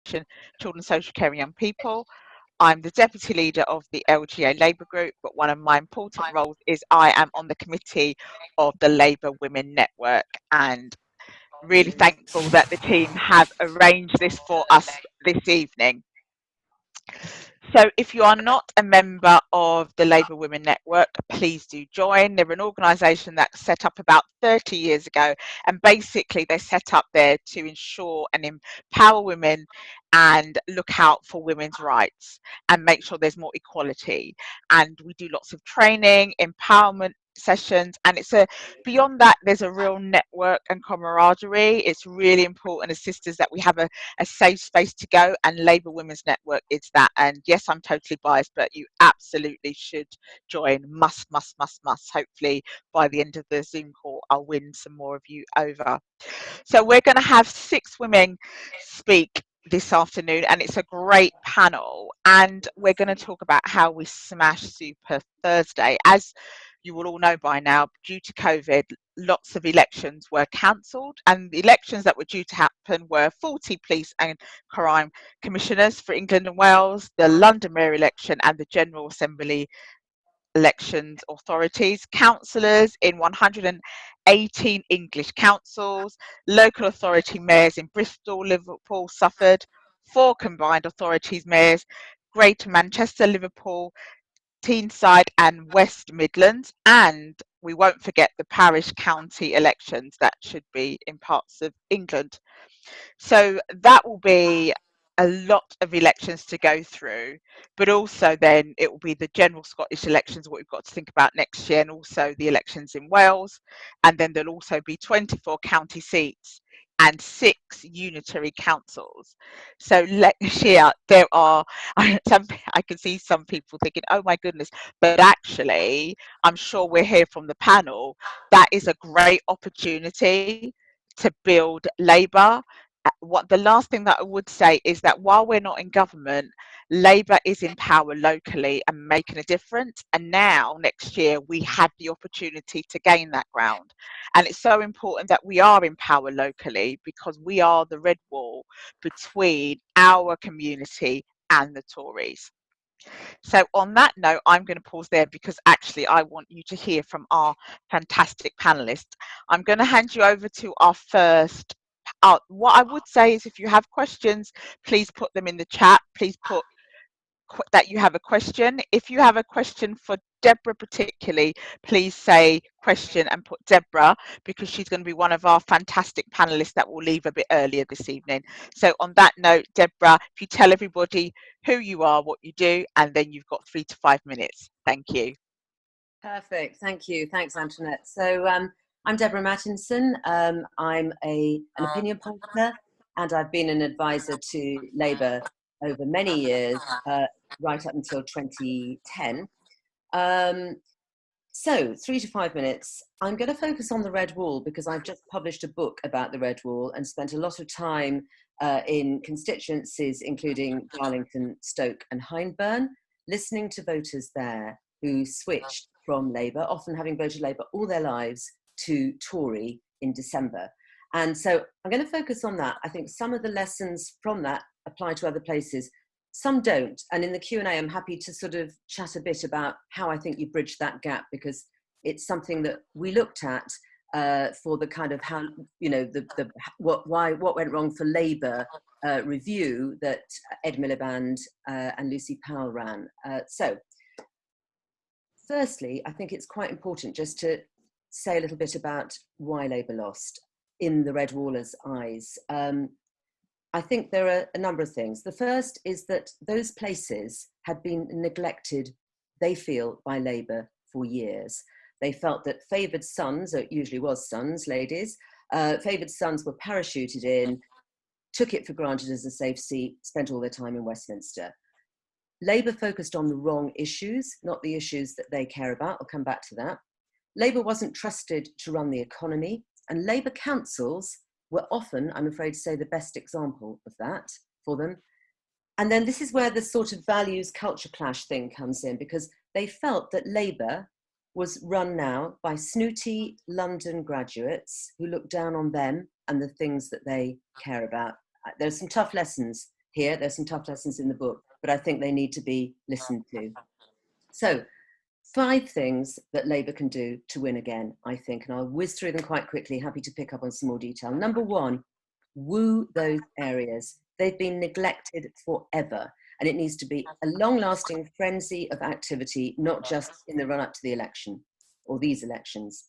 Children, Social Care and Young People. I'm the deputy leader of the LGA Labour Group, but one of my important roles is I am on the committee of the Labour Women Network, and really thankful that the team have arranged this for us this evening. So if you are not a member of the Labour Women Network, please do join. They're an organisation that set up about 30 years ago, and basically they set up there to ensure and empower women and look out for women's rights and make sure there's more equality. And we do lots of training, empowerment sessions, and it's a beyond that there's a real network and camaraderie. It's really important as sisters that we have a safe space to go, and Labour Women's Network is that. And yes, I'm totally biased, but you absolutely should join. Must. Hopefully by the end of the Zoom call I'll win some more of you over. So we're going to have 6 women speak this afternoon, and it's a great panel, and we're going to talk about how we smash Super Thursday. As you will all know by now, due to COVID, lots of elections were cancelled, and the elections that were due to happen were 40 police and crime commissioners for England and Wales, the London Mayor election, and the General Assembly elections authorities, councillors in 118 English councils, local authority mayors in Bristol, Liverpool, Suffolk, 4 combined authorities mayors, Greater Manchester, Liverpool, Teesside and West Midlands, and we won't forget the parish county elections that should be in parts of England. So that will be a lot of elections to go through, but also then it will be the general Scottish elections, what we've got to think about next year, and also the elections in Wales. And then there'll also be 24 county seats and 6 unitary councils. So next year there are, I can see some people thinking, oh my goodness, but actually, I'm sure we'll hear from the panel, that is a great opportunity to build Labour. What the last thing that I would say is that while we're not in government, Labour is in power locally and making a difference. And now, next year, we have the opportunity to gain that ground. And it's so important that we are in power locally, because we are the red wall between our community and the Tories. So on that note, I'm going to pause there, because actually I want you to hear from our fantastic panelists. I'm going to hand you over to our first. What I would say is, if you have questions, please put them in the chat. Please put that you have a question. If you have a question for Deborah particularly, please say question and put Deborah, because she's going to be one of our fantastic panelists that will leave a bit earlier this evening. So on that note, Deborah, if you tell everybody who you are, what you do, and then you've got 3 to 5 minutes. Thank you. Perfect. Thank you. Thanks, Antoinette. So I'm Deborah Mattinson. I'm an opinion pollster, and I've been an advisor to Labour over many years, right up until 2010. So 3 to 5 minutes. I'm going to focus on the Red Wall, because I've just published a book about the Red Wall and spent a lot of time in constituencies, including Darlington, Stoke and Hyndburn, listening to voters there who switched from Labour, often having voted Labour all their lives, to Tory in December. And so I'm going to focus on that. I think some of the lessons from that apply to other places. Some don't. And in the Q&A, I'm happy to sort of chat a bit about how I think you bridge that gap, because it's something that we looked at for the kind of how, you know, what went wrong for Labour review that Ed Miliband and Lucy Powell ran. So firstly, I think it's quite important just to say a little bit about why Labour lost in the Red Wallers' eyes. I think there are a number of things. The first is that those places had been neglected, they feel, by Labour for years. They felt that favoured sons, or it usually was sons, ladies, favoured sons were parachuted in, took it for granted as a safe seat, spent all their time in Westminster. Labour focused on the wrong issues, not the issues that they care about. I'll come back to that. Labour wasn't trusted to run the economy, and Labour councils were often, I'm afraid to say, the best example of that for them. And then this is where the sort of values culture clash thing comes in, because they felt that Labour was run now by snooty London graduates who look down on them and the things that they care about. There's some tough lessons here. There's some tough lessons in the book, but I think they need to be listened to. So 5 things that Labour can do to win again, I think, and I'll whiz through them quite quickly, happy to pick up on some more detail. Number 1, woo those areas. They've been neglected forever, and it needs to be a long-lasting frenzy of activity, not just in the run-up to the election or these elections.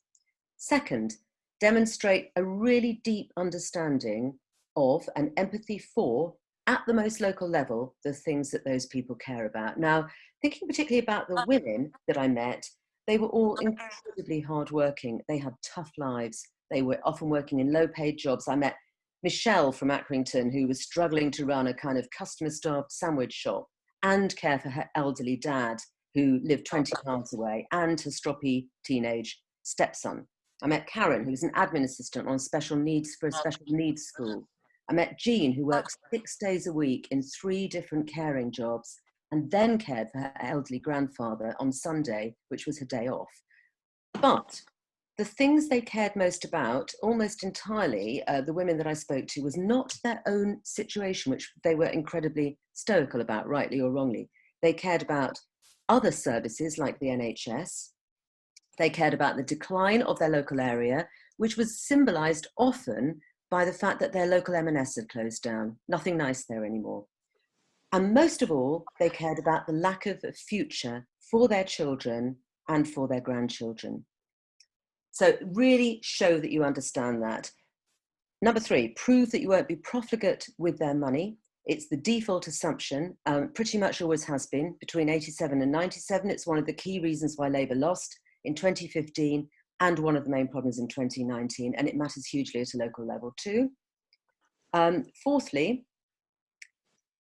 Second, demonstrate a really deep understanding of and empathy for, at the most local level, the things that those people care about. Now, thinking particularly about the women that I met, they were all incredibly hardworking. They had tough lives. They were often working in low-paid jobs. I met Michelle from Atterton, who was struggling to run a kind of customer-starved sandwich shop and care for her elderly dad, who lived 20 miles away, and her stroppy teenage stepson. I met Karen, who's an admin assistant on special needs for a special needs school. I met Jean, who works 6 days a week in 3 different caring jobs and then cared for her elderly grandfather on Sunday, which was her day off. But the things they cared most about, almost entirely, the women that I spoke to, was not their own situation, which they were incredibly stoical about, rightly or wrongly. They cared about other services like the NHS. They cared about the decline of their local area, which was symbolised often by the fact that their local M&S had closed down. Nothing nice there anymore. And most of all, they cared about the lack of a future for their children and for their grandchildren. So really show that you understand that. Number 3, prove that you won't be profligate with their money. It's the default assumption, pretty much always has been, between 87 and 97. It's one of the key reasons why Labour lost in 2015 and one of the main problems in 2019, and it matters hugely at a local level too. Fourthly,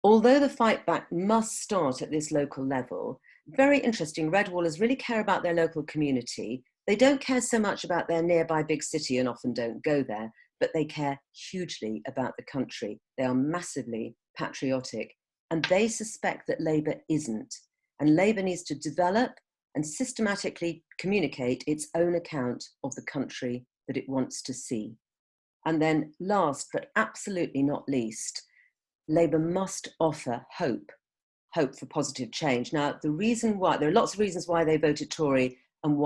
although the fight back must start at this local level, very interesting, Red Wallers really care about their local community. They don't care so much about their nearby big city and often don't go there, but they care hugely about the country. They are massively patriotic, and they suspect that Labour isn't. And Labour needs to develop and systematically communicate its own account of the country that it wants to see. And then last, but absolutely not least, Labour must offer hope for positive change. Now, the reason why, there are lots of reasons why they voted Tory and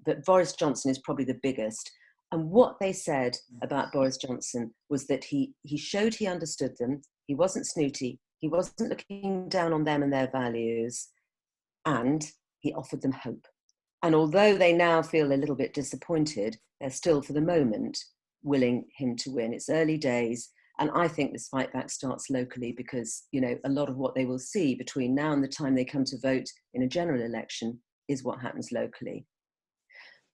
but Boris Johnson is probably the biggest. And what they said about Boris Johnson was that he showed he understood them, he wasn't snooty, he wasn't looking down on them and their values, and he offered them hope. And although they now feel a little bit disappointed, they're still, for the moment, willing him to win. It's early days, and I think this fight back starts locally because, you know, a lot of what they will see between now and the time they come to vote in a general election is what happens locally.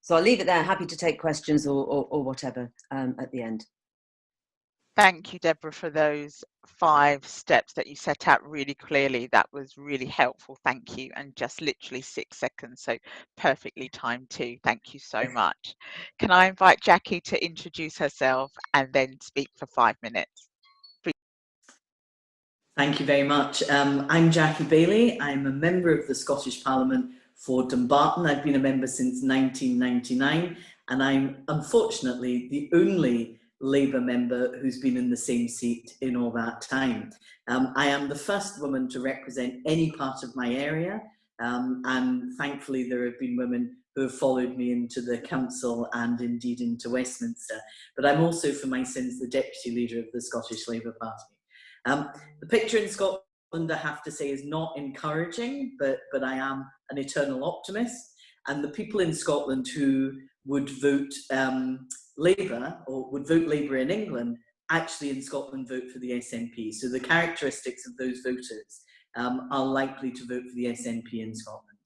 So I'll leave it there, happy to take questions or whatever at the end. Thank you, Deborah, for those 5 steps that you set out really clearly. That was really helpful. Thank you. And just literally 6 seconds, so perfectly timed too. Thank you so much. Can I invite Jackie to introduce herself and then speak for 5 minutes? Please. Thank you very much. I'm Jackie Baillie. I'm a member of the Scottish Parliament for Dumbarton. I've been a member since 1999, and I'm unfortunately the only Labour member who's been in the same seat in all that time. I am the first woman to represent any part of my area, and thankfully there have been women who have followed me into the council and indeed into Westminster. But I'm also, for my sins, the deputy leader of the Scottish Labour Party. The picture in Scotland, I have to say, is not encouraging, but I am an eternal optimist. And the people in Scotland who would vote Labour, or would vote Labour in England, actually in Scotland vote for the SNP. So the characteristics of those voters are likely to vote for the SNP in Scotland.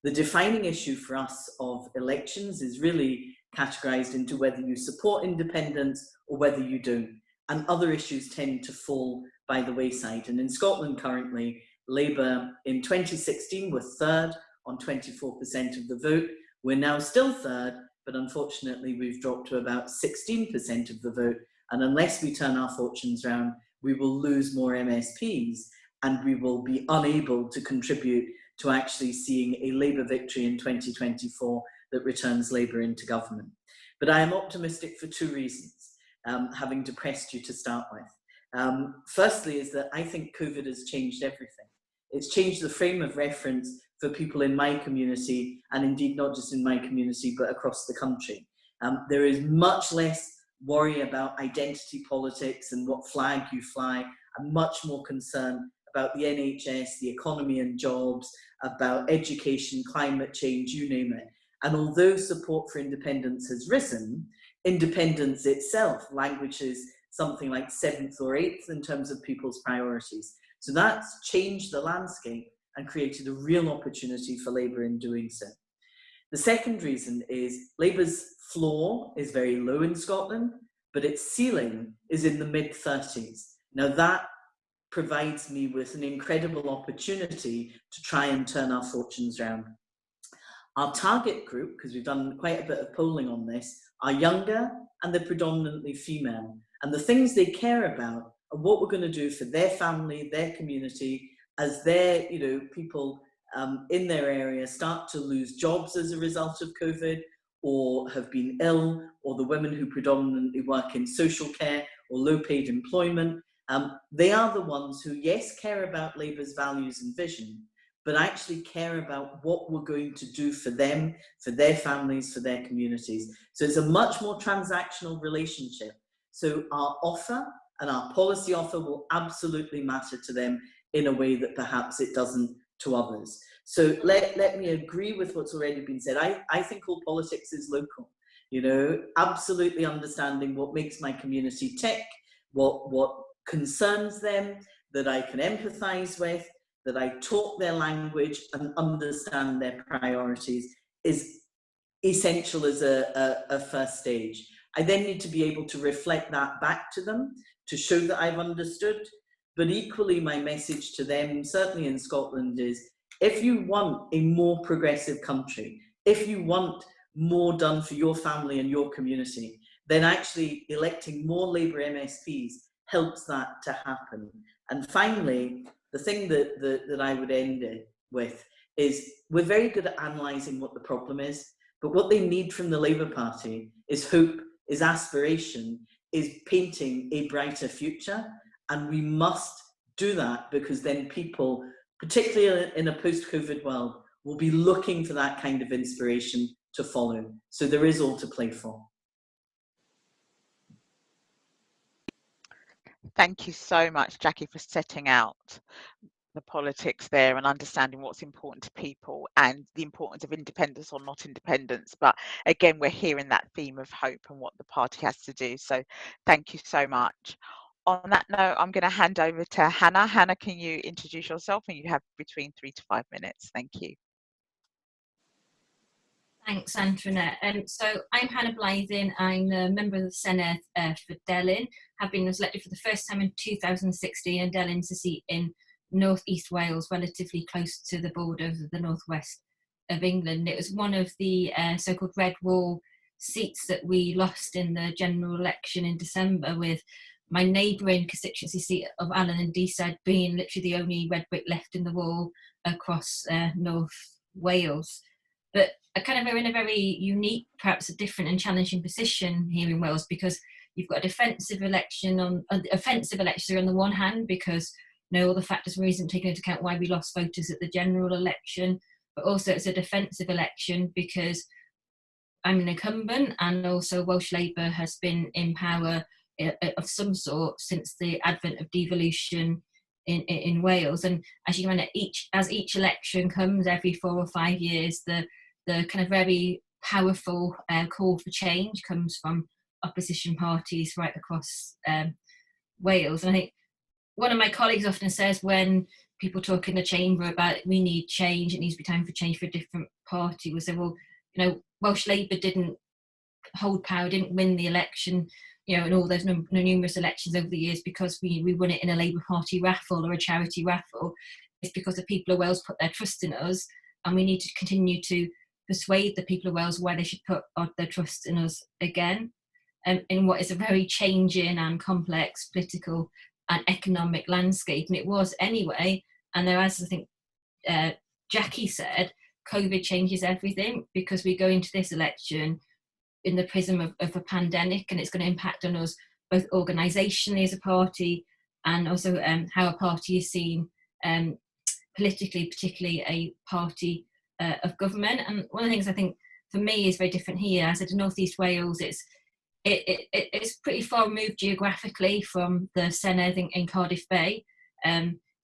The defining issue for us of elections is really categorised into whether you support independence or whether you don't. And other issues tend to fall by the wayside. And in Scotland currently, Labour in 2016 were third on 24% of the vote. We're now still third, but unfortunately we've dropped to about 16% of the vote. And unless we turn our fortunes round, we will lose more MSPs and we will be unable to contribute to actually seeing a Labour victory in 2024 that returns Labour into government. But I am optimistic for 2 reasons, having depressed you to start with. Firstly is that I think COVID has changed everything. It's changed the frame of reference for people in my community, and indeed not just in my community, but across the country. There is much less worry about identity politics and what flag you fly, and much more concern about the NHS, the economy and jobs, about education, climate change, you name it. And although support for independence has risen, independence itself languishes something like 7th or 8th in terms of people's priorities. So that's changed the landscape and created a real opportunity for Labour in doing so. The second reason is Labour's floor is very low in Scotland, but its ceiling is in the mid-30s. Now that provides me with an incredible opportunity to try and turn our fortunes round. Our target group, because we've done quite a bit of polling on this, are younger and they're predominantly female. And the things they care about are what we're going to do for their family, their community, as their, people in their area start to lose jobs as a result of COVID, or have been ill, or the women who predominantly work in social care or low-paid employment. They are the ones who, yes, care about Labour's values and vision, but actually care about what we're going to do for them, for their families, for their communities. So it's a much more transactional relationship. So our offer and our policy offer will absolutely matter to them in a way that perhaps it doesn't to others. So let me agree with what's already been said. I think all politics is local, absolutely understanding what makes my community tick, what concerns them, that I can empathise with, that I talk their language and understand their priorities is essential as a first stage. I then need to be able to reflect that back to them to show that I've understood. But equally, my message to them, certainly in Scotland, is if you want a more progressive country, if you want more done for your family and your community, then actually electing more Labour MSPs helps that to happen. And finally, the thing that I would end it with is we're very good at analysing what the problem is, but what they need from the Labour Party is hope, is aspiration, is painting a brighter future. And we must do that because then people, particularly in a post-COVID world, will be looking for that kind of inspiration to follow. So there is all to play for. Thank you so much, Jackie, for setting out the politics there and understanding what's important to people and the importance of independence or not independence. But again, we're hearing that theme of hope and what the party has to do. So thank you so much. On that note, I'm going to hand over to Hannah. Hannah, can you introduce yourself? And you have between 3 to 5 minutes. Thank you. Thanks, Antoinette. So I'm Hannah Blythyn. I'm a member of the Senedd for Delyn. Have been elected for the first time in 2016, and Delyn's a seat in North East Wales, relatively close to the border of the northwest of England. It was one of the so-called red wall seats that we lost in the general election in December, with my neighbouring constituency seat of Allen and Deeside being literally the only red brick left in the wall across North Wales. But we're in a very unique, perhaps a different and challenging position here in Wales, because you've got a defensive election on the one hand, because all the factors were isn't taken into account why we lost voters at the general election, but also it's a defensive election because I'm an incumbent, and also Welsh Labour has been in power of some sort since the advent of devolution in Wales. And as you know, as each election comes every 4 or 5 years, the kind of very powerful call for change comes from opposition parties right across Wales. And I think one of my colleagues often says, when people talk in the chamber about we need change, it needs to be time for change for a different party, will say, well, Welsh Labour didn't hold power, didn't win the election, in all those numerous elections over the years because we won it in a Labour Party raffle or a charity raffle. It's because the people of Wales put their trust in us, and we need to continue to persuade the people of Wales why they should put their trust in us again, in what is a very changing and complex political and economic landscape. And it was anyway. And as I think Jackie said, COVID changes everything, because we go into this election in the prism of a pandemic, and it's going to impact on us both organisationally as a party and also how a party is seen politically, particularly a party of government. And one of the things I think for me is very different here. As I said, in North East Wales, it's pretty far removed geographically from the Senedd in Cardiff Bay.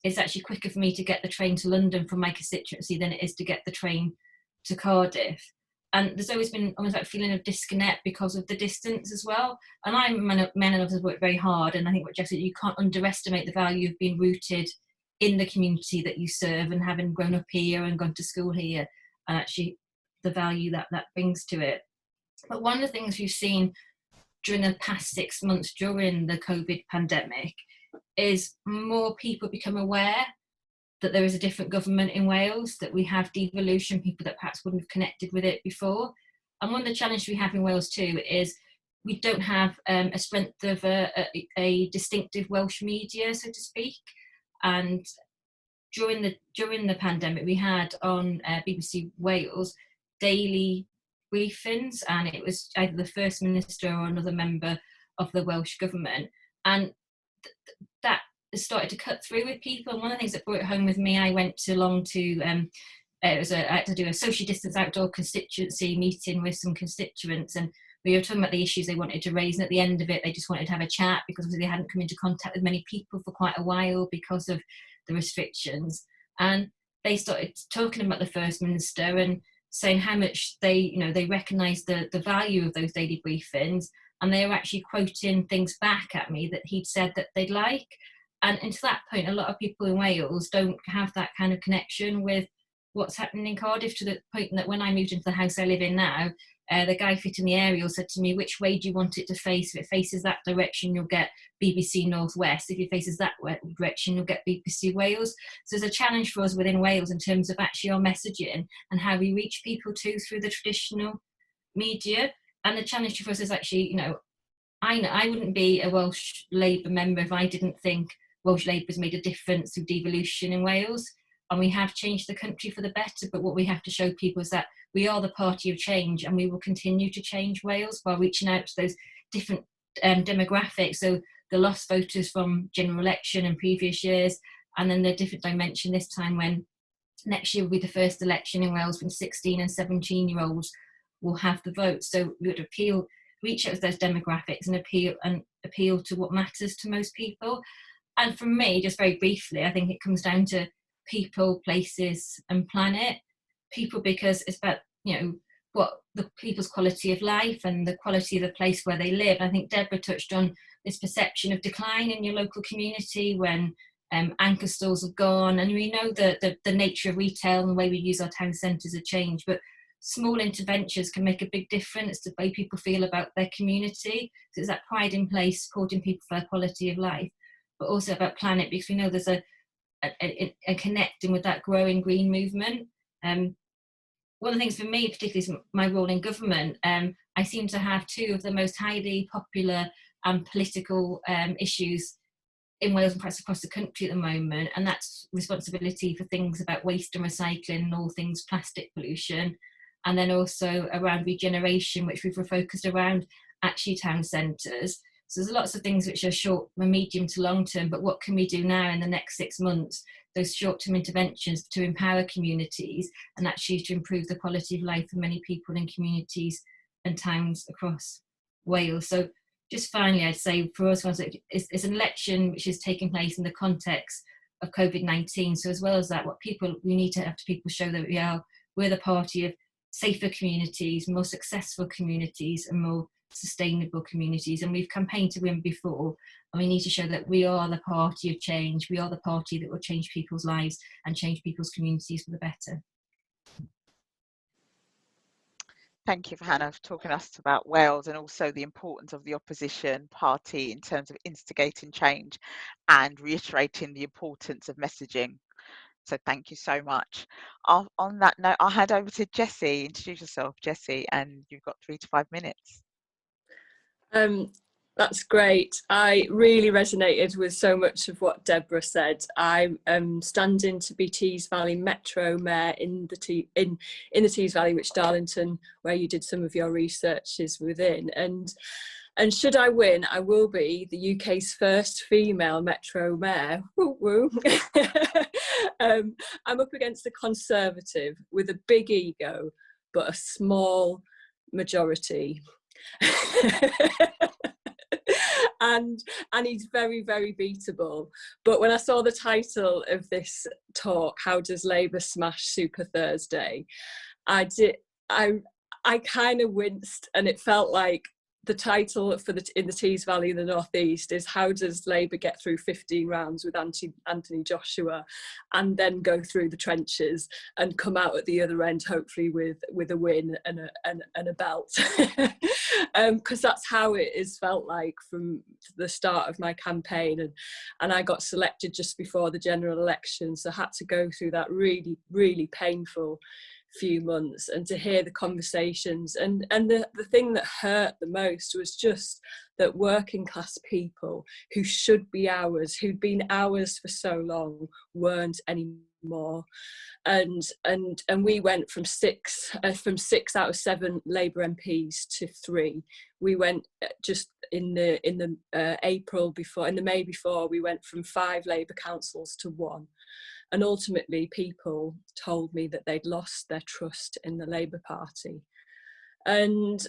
It's actually quicker for me to get the train to London from my constituency than it is to get the train to Cardiff. And there's always been almost that feeling of disconnect because of the distance as well. And I'm a man and others work very hard, and I think what Jessie said, you can't underestimate the value of being rooted in the community that you serve and having grown up here and gone to school here, and actually the value that brings to it. But one of the things we've seen during the past 6 months during the COVID pandemic is more people become aware that there is a different government in Wales, that we have devolution, people that perhaps wouldn't have connected with it before. And one of the challenges we have in Wales too is we don't have a strength of a distinctive Welsh media, so to speak. And during the pandemic, we had on BBC Wales daily briefings, and it was either the First Minister or another member of the Welsh government. And that started to cut through with people. And one of the things that brought it home with me, I went along to I had to do a social distance outdoor constituency meeting with some constituents, and we were talking about the issues they wanted to raise, and at the end of it they just wanted to have a chat because obviously they hadn't come into contact with many people for quite a while because of the restrictions. And they started talking about the First Minister and saying how much they recognise the value of those daily briefings, and they were actually quoting things back at me that he'd said that they'd like. And to that point, a lot of people in Wales don't have that kind of connection with what's happening in Cardiff, to the point that when I moved into the house I live in now, the guy fitting the aerial said to me, which way do you want it to face? If it faces that direction, you'll get BBC North West. If it faces that direction, you'll get BBC Wales. So there's a challenge for us within Wales in terms of actually our messaging and how we reach people too through the traditional media. And the challenge for us is actually, I wouldn't be a Welsh Labour member if I didn't think Welsh Labour has made a difference through devolution in Wales, and we have changed the country for the better. But what we have to show people is that we are the party of change, and we will continue to change Wales by reaching out to those different demographics. So the lost voters from general election and previous years, and then the different dimension this time when next year will be the first election in Wales when 16 and 17-year-olds will have the vote. So we would reach out to those demographics and appeal to what matters to most people. And for me, just very briefly, I think it comes down to people, places and planet. People because it's about, what the people's quality of life and the quality of the place where they live. I think Deborah touched on this perception of decline in your local community when anchor stores have gone. And we know that the nature of retail and the way we use our town centres have changed, but small interventions can make a big difference to the way people feel about their community. So it's that pride in place, supporting people for their quality of life, but also about planet, because we know there's a connecting with that growing green movement. One of the things for me, particularly is my role in government, I seem to have two of the most highly popular and political issues in Wales and perhaps across the country at the moment, and that's responsibility for things about waste and recycling and all things plastic pollution, and then also around regeneration, which we've refocused around actually town centres. So there's lots of things which are short, medium to long term, but what can we do now in the next 6 months, those short-term interventions to empower communities and actually to improve the quality of life for many people in communities and towns across Wales. So just finally, I'd say for us, it's an election which is taking place in the context of COVID-19. So as well as that, we need to have to people show that we're the party of safer communities, more successful communities and more sustainable communities. And we've campaigned to win before, and we need to show that we are the party of change. We are the party that will change people's lives and change people's communities for the better. Thank you, Hannah, for talking to us about Wales and also the importance of the opposition party in terms of instigating change and reiterating the importance of messaging. So thank you so much. On that note, I'll hand over to Jessie. Introduce yourself, Jessie, and you've got 3 to 5 minutes. That's great. I really resonated with so much of what Deborah said. I'm standing to be Tees Valley Metro Mayor in the Tees Valley, which Darlington, where you did some of your research, is within. And And should I win, I will be the UK's first female Metro mayor. Woo woo. I'm up against a Conservative with a big ego, but a small majority. and he's very, very beatable. But when I saw the title of this talk, How Does Labour Smash Super Thursday, I kind of winced, and it felt like the title for in the Tees Valley in the North East is How Does Labour Get Through 15 Rounds with Anthony Joshua and then go through the trenches and come out at the other end, hopefully with a win and a belt. Because that's how it has felt like from the start of my campaign. And I got selected just before the general election, so I had to go through that really, really painful few months, and to hear the conversations, and the thing that hurt the most was just that working class people who should be ours, who'd been ours for so long, weren't anymore. And we went from six out of 7 Labour MPs to 3. We went just in the May before, we went from 5 Labour councils to 1. And ultimately, people told me that they'd lost their trust in the Labour Party. And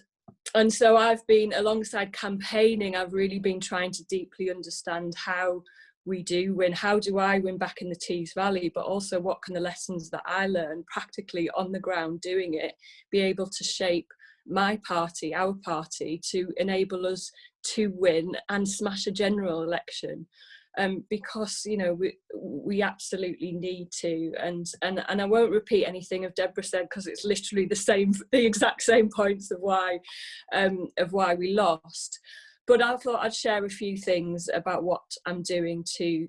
so I've been, alongside campaigning, I've really been trying to deeply understand how we do win. How do I win back in the Tees Valley? But also, what can the lessons that I learned practically on the ground doing it be able to shape my party, our party, to enable us to win and smash a general election? Because, you know, we absolutely need to, and I won't repeat anything of Deborah said, because it's literally the exact same points of why we lost. But I thought I'd share a few things about what I'm doing to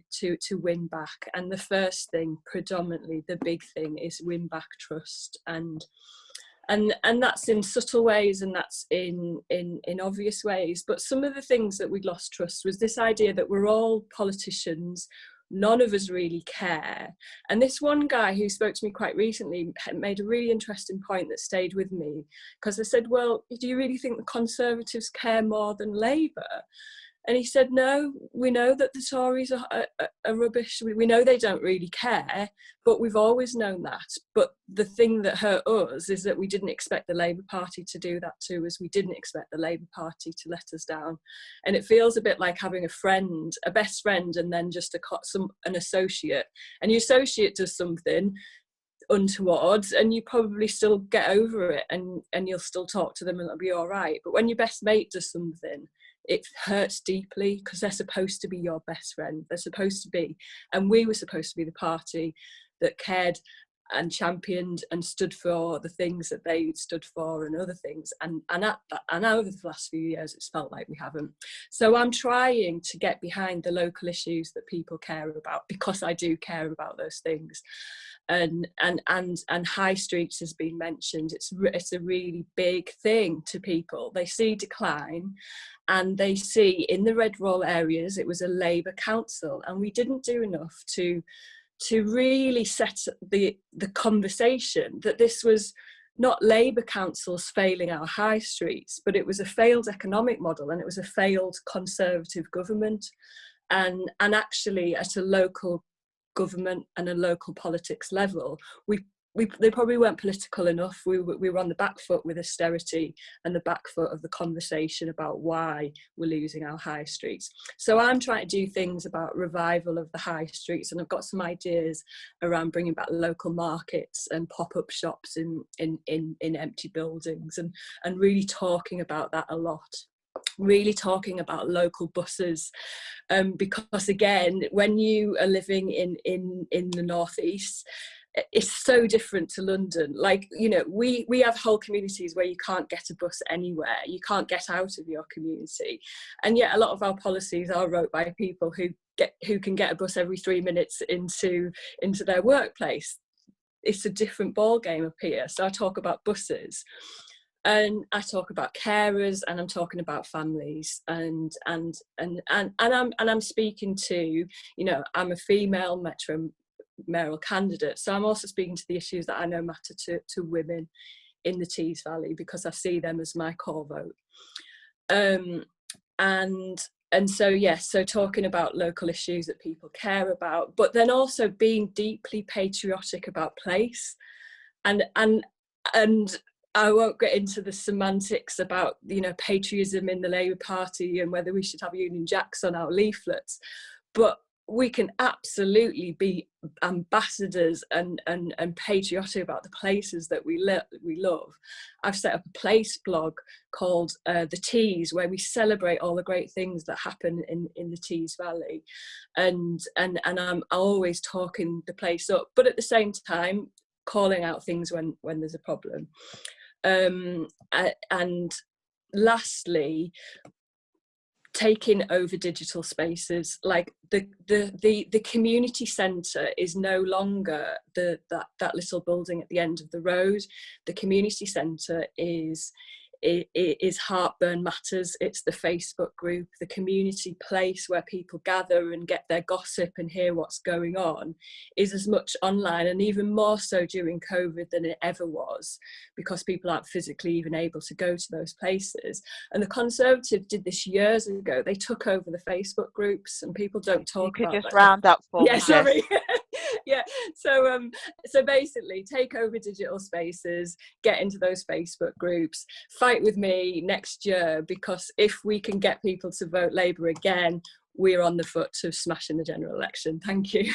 win back. And the first thing, predominantly the big thing, is win back trust. And that's in subtle ways, and that's in obvious ways. But some of the things that we lost trust was this idea that we're all politicians, none of us really care. And this one guy who spoke to me quite recently made a really interesting point that stayed with me, because I said, well, do you really think the Conservatives care more than Labour? And he said, no, we know that the Tories are rubbish. We know they don't really care, but we've always known that. But the thing that hurt us is that we didn't expect the Labour Party to do that to us. We didn't expect the Labour Party to let us down. And it feels a bit like having a friend, a best friend, and then just an associate. And your associate does something untoward, and you probably still get over it, and you'll still talk to them and it'll be all right. But when your best mate does something, it hurts deeply, because they're supposed to be your best friend. They're supposed to be. And we were supposed to be the party that cared and championed and stood for the things that they stood for and other things. And over the last few years, it's felt like we haven't. So I'm trying to get behind the local issues that people care about, because I do care about those things. And high streets has been mentioned. It's a really big thing to people. They see decline, and they see in the red roll areas, it was a Labour council, and we didn't do enough to really set the conversation that this was not Labour councils failing our high streets, but it was a failed economic model, and it was a failed Conservative government. And actually, at a local government and a local politics level, they probably weren't political enough. We were on the back foot with austerity and the back foot of the conversation about why we're losing our high streets. So I'm trying to do things about revival of the high streets, and I've got some ideas around bringing back local markets and pop-up shops in empty buildings, and really talking about that a lot. Really talking about local buses, because again, when you are living in the northeast, it's so different to London. Like, you know, we have whole communities where you can't get a bus anywhere, you can't get out of your community, and yet a lot of our policies are wrote by people who can get a bus every 3 minutes into their workplace. It's a different ball game up here. So I talk about buses, and I talk about carers, and I'm talking about families, and I'm speaking to, you know, I'm a female Metro Mayoral candidate, so I'm also speaking to the issues that I know matter to women in the Tees Valley, because I see them as my core vote. and so yes, so talking about local issues that people care about, but then also being deeply patriotic about place, and I won't get into the semantics about, you know, patriotism in the Labour Party and whether we should have Union Jacks on our leaflets, but we can absolutely be ambassadors and patriotic about the places that we love. I've set up a place blog called The Tees, where we celebrate all the great things that happen in the Tees Valley, and I'm always talking the place up, but at the same time calling out things when there's a problem. And lastly, taking over digital spaces, like the community centre is no longer that little building at the end of the road. The community centre is Heartburn Matters. It's the Facebook group, the community place where people gather and get their gossip and hear what's going on, is as much online, and even more so during COVID than it ever was, because people aren't physically even able to go to those places. And the Conservatives did this years ago. They took over the Facebook groups, and people don't talk about that. You could just round up for me, sorry. Yeah, so basically take over digital spaces, get into those Facebook groups, fight with me next year, because if we can get people to vote Labour again, we're on the foot to smashing the general election. Thank you.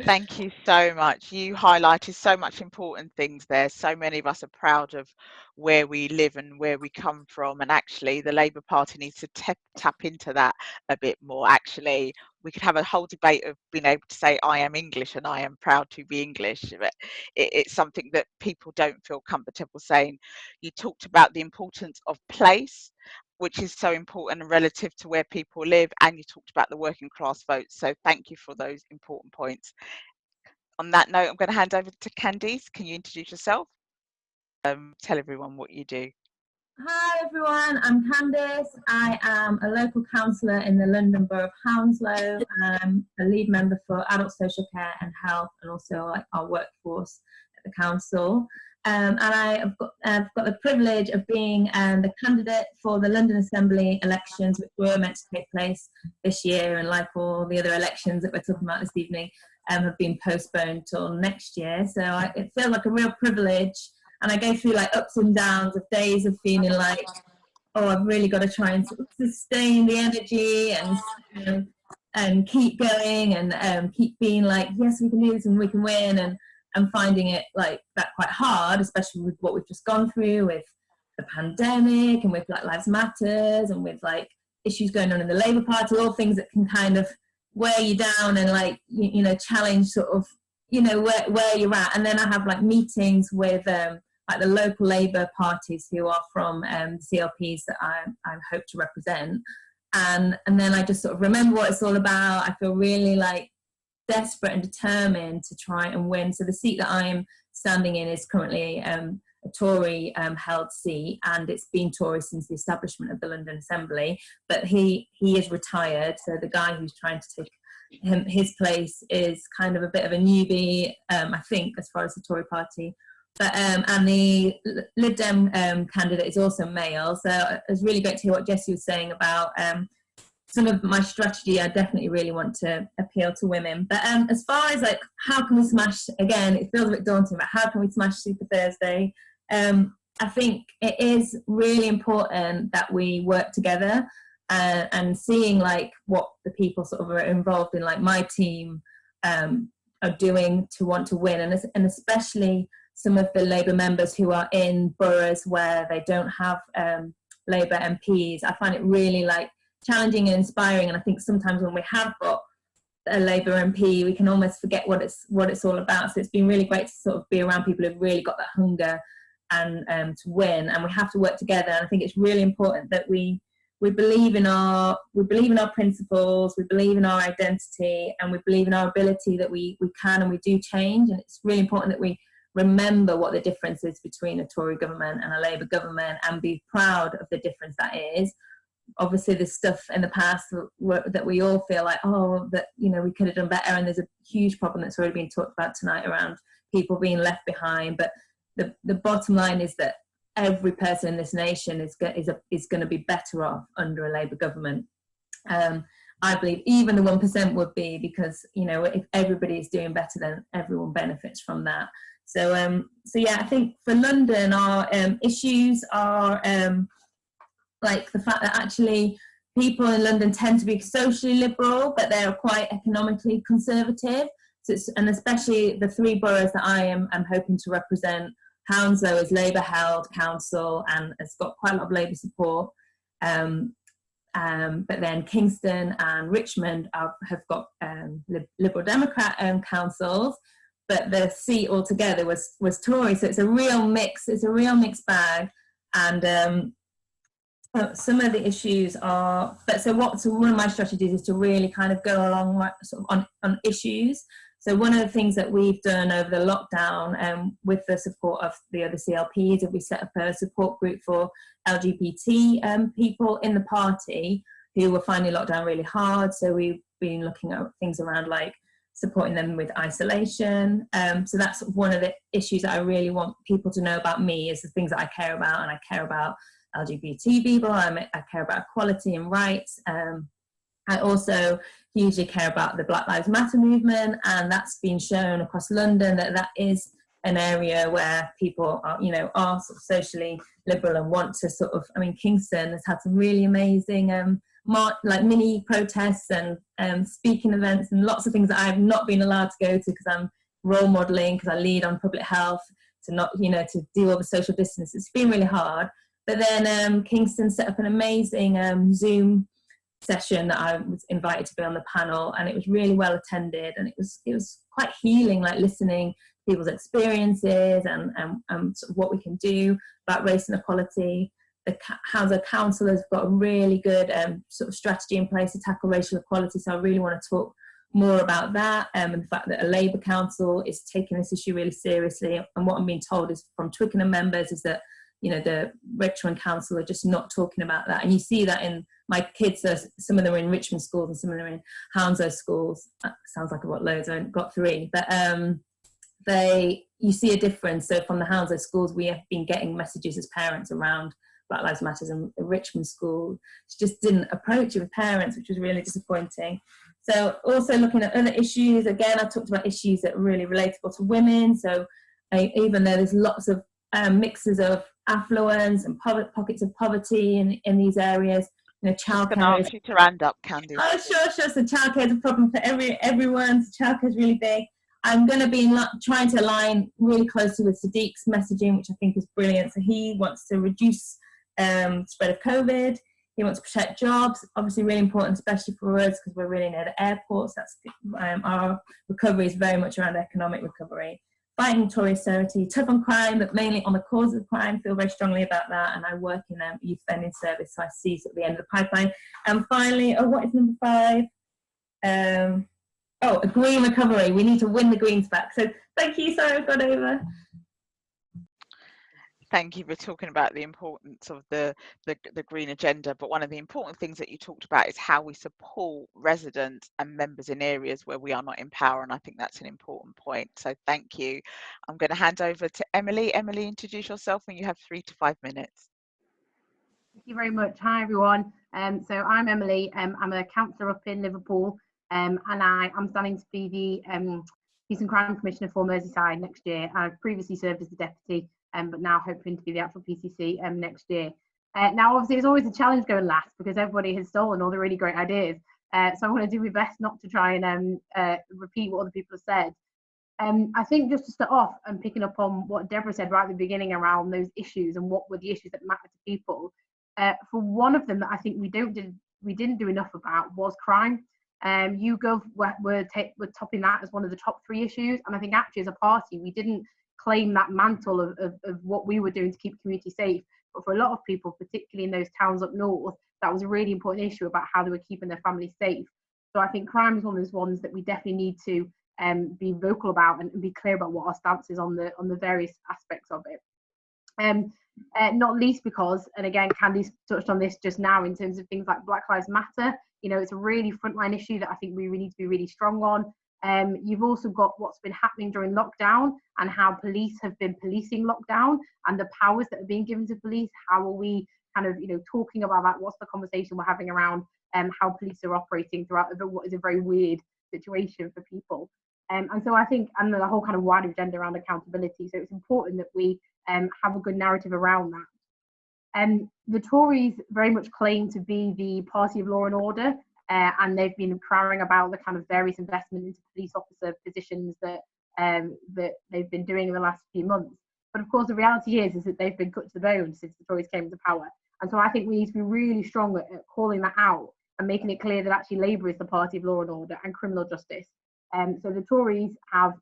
Thank you so much. You highlighted so much important things there. So many of us are proud of where we live and where we come from, and actually the Labour Party needs to tap into that a bit more. Actually, we could have a whole debate of being able to say I am English and I am proud to be English, but it's something that people don't feel comfortable saying. You talked about the importance of place, which is so important and relative to where people live, and you talked about the working class vote. So thank you for those important points. On that note, I'm going to hand over to Candice. Can you introduce yourself? Tell everyone what you do. Hi everyone, I'm Candice. I am a local councillor in the London Borough of Hounslow, and I'm a lead member for adult social care and health, and also like our workforce at the council. And I've got the privilege of being the candidate for the London Assembly elections, which were meant to take place this year, and like all the other elections that we're talking about this evening, have been postponed till next year. So it feels like a real privilege, and I go through like ups and downs of days of feeling like, oh, I've really got to try and sort of sustain the energy and keep going and keep being like, yes, we can do this and we can win, and finding it like that quite hard, especially with what we've just gone through with the pandemic and with Black Lives Matters and with like issues going on in the Labour Party, all things that can kind of wear you down and like, you know, challenge sort of, you know, where you're at. And then I have like meetings with like the local Labour parties who are from CLPs that I hope to represent. And then I just sort of remember what it's all about. I feel really like desperate and determined to try and win. So the seat that I'm standing in is currently a Tory held seat, and it's been Tory since the establishment of the London Assembly, but he is retired, so the guy who's trying to take his place is kind of a bit of a newbie, I think, as far as the Tory party. But and the Lib Dem candidate is also male, so it was really great to hear what Jessie was saying about some of my strategy. I definitely really want to appeal to women. But as far as like, how can we smash, again, it feels a bit daunting, but how can we smash Super Thursday? I think it is really important that we work together and seeing like what the people sort of are involved in, like my team are doing to want to win. And especially some of the Labour members who are in boroughs where they don't have Labour MPs. I find it really like challenging and inspiring, and I think sometimes when we have got a Labour MP, we can almost forget what it's all about. So it's been really great to sort of be around people who've really got that hunger and to win, and we have to work together. And I think it's really important that we believe in our principles, we believe in our identity, and we believe in our ability that we can and we do change. And it's really important that we remember what the difference is between a Tory government and a Labour government, and be proud of the difference that is. Obviously there's stuff in the past that we all feel like, oh, that, you know, we could have done better, and there's a huge problem that's already been talked about tonight around people being left behind. But the bottom line is that every person in this nation is going to be better off under a Labour government. I believe even the 1% would be, because, you know, if everybody is doing better, then everyone benefits from that. So, yeah, I think for London, our issues are like the fact that actually people in London tend to be socially liberal, but they're quite economically conservative. So and especially the 3 boroughs that I am hoping to represent. Hounslow is Labour-held council and has got quite a lot of Labour support. But then Kingston and Richmond have got Liberal Democrat councils, but the seat altogether was Tory. So it's a real mix. It's a real mixed bag, and some of the issues are. So one of my strategies is to really kind of go along sort of on issues. So one of the things that we've done over the lockdown, with the support of the other CLPs, is we set up a support group for LGBT people in the party who were finding lockdown really hard. So we've been looking at things around like supporting them with isolation. So that's one of the issues that I really want people to know about me, is the things that I care about, and I care about LGBT people. I care about equality and rights. I also hugely care about the Black Lives Matter movement, and that's been shown across London that is an area where people are, you know, are sort of socially liberal and want to sort of. I mean, Kingston has had some really amazing like mini protests and speaking events and lots of things that I've not been allowed to go to because I'm role modelling, because I lead on public health, to not, you know, to do all the social distance. It's been really hard. But then Kingston set up an amazing Zoom session that I was invited to be on the panel, and it was really well attended, and it was quite healing, like listening to people's experiences and sort of what we can do about race and equality. The Hounslow Council has got a really good sort of strategy in place to tackle racial equality, so I really want to talk more about that, and the fact that a Labour council is taking this issue really seriously. And what I'm being told is from Twickenham members is that, you know, the Richmond Council are just not talking about that. And you see that in my kids, some of them are in Richmond schools and some of them are in Hounslow schools. That sounds like I've got loads, I've got 3. But you see a difference. So from the Hounslow schools, we have been getting messages as parents around Black Lives Matter, and the Richmond school just didn't approach it with parents, which was really disappointing. So also looking at other issues, again, I talked about issues that are really relatable to women. So even though there's lots of mixes of affluence and pockets of poverty in these areas, you know, childcare. Ask you to hand up, Candice. Oh, sure. So childcare is a problem for everyone. So childcare is really big. I'm going to be trying to align really closely with Sadiq's messaging, which I think is brilliant. So he wants to reduce spread of COVID. He wants to protect jobs, obviously really important, especially for us because we're really near the airports. That's our recovery is very much around economic recovery. Fighting Tory austerity, tough on crime, but mainly on the cause of crime. Feel very strongly about that, and I work in youth offending service, so I see at the end of the pipeline. And finally, what is number 5? A green recovery. We need to win the Greens back. So thank you. Sorry, I've gone over. Thank you for talking about the importance of the green agenda, but one of the important things that you talked about is how we support residents and members in areas where we are not in power, and I think that's an important point. So thank you. I'm going to hand over to Emily. Emily, introduce yourself when you have 3 to 5 minutes. Thank you very much. Hi everyone. So I'm Emily. I'm a councillor up in Liverpool, and I am standing to be the Peace and Crime Commissioner for Merseyside next year. I've previously served as the deputy, but now hoping to be the actual PCC next year. Now, obviously, it's always a challenge going last because everybody has stolen all the really great ideas. So I'm going to do my best not to try and repeat what other people have said. I think just to start off and picking up on what Deborah said right at the beginning around those issues and what were the issues that matter to people. For one of them that I think we didn't do enough about was crime. YouGov were topping that as one of the top 3 issues, and I think actually as a party we didn't claim that mantle of what we were doing to keep community safe. But for a lot of people, particularly in those towns up north, that was a really important issue about how they were keeping their families safe. So I think crime is one of those ones that we definitely need to be vocal about and be clear about what our stance is on the various aspects of it. Not least because, and again, Candice touched on this just now in terms of things like Black Lives Matter. You know, it's a really frontline issue that I think we need to be really strong on. You've also got what's been happening during lockdown and how police have been policing lockdown and the powers that are being given to police. How are we kind of, talking about that? What's the conversation we're having around how police are operating throughout what is a very weird situation for people? And so I think, and the whole kind of wider agenda around accountability. So it's important that we have a good narrative around that. The Tories very much claim to be the party of law and order, and they've been crowing about the kind of various investment into police officer positions that they've been doing in the last few months. But of course, the reality is that they've been cut to the bone since the Tories came into power. And so I think we need to be really strong at calling that out and making it clear that actually Labour is the party of law and order and criminal justice. So the Tories have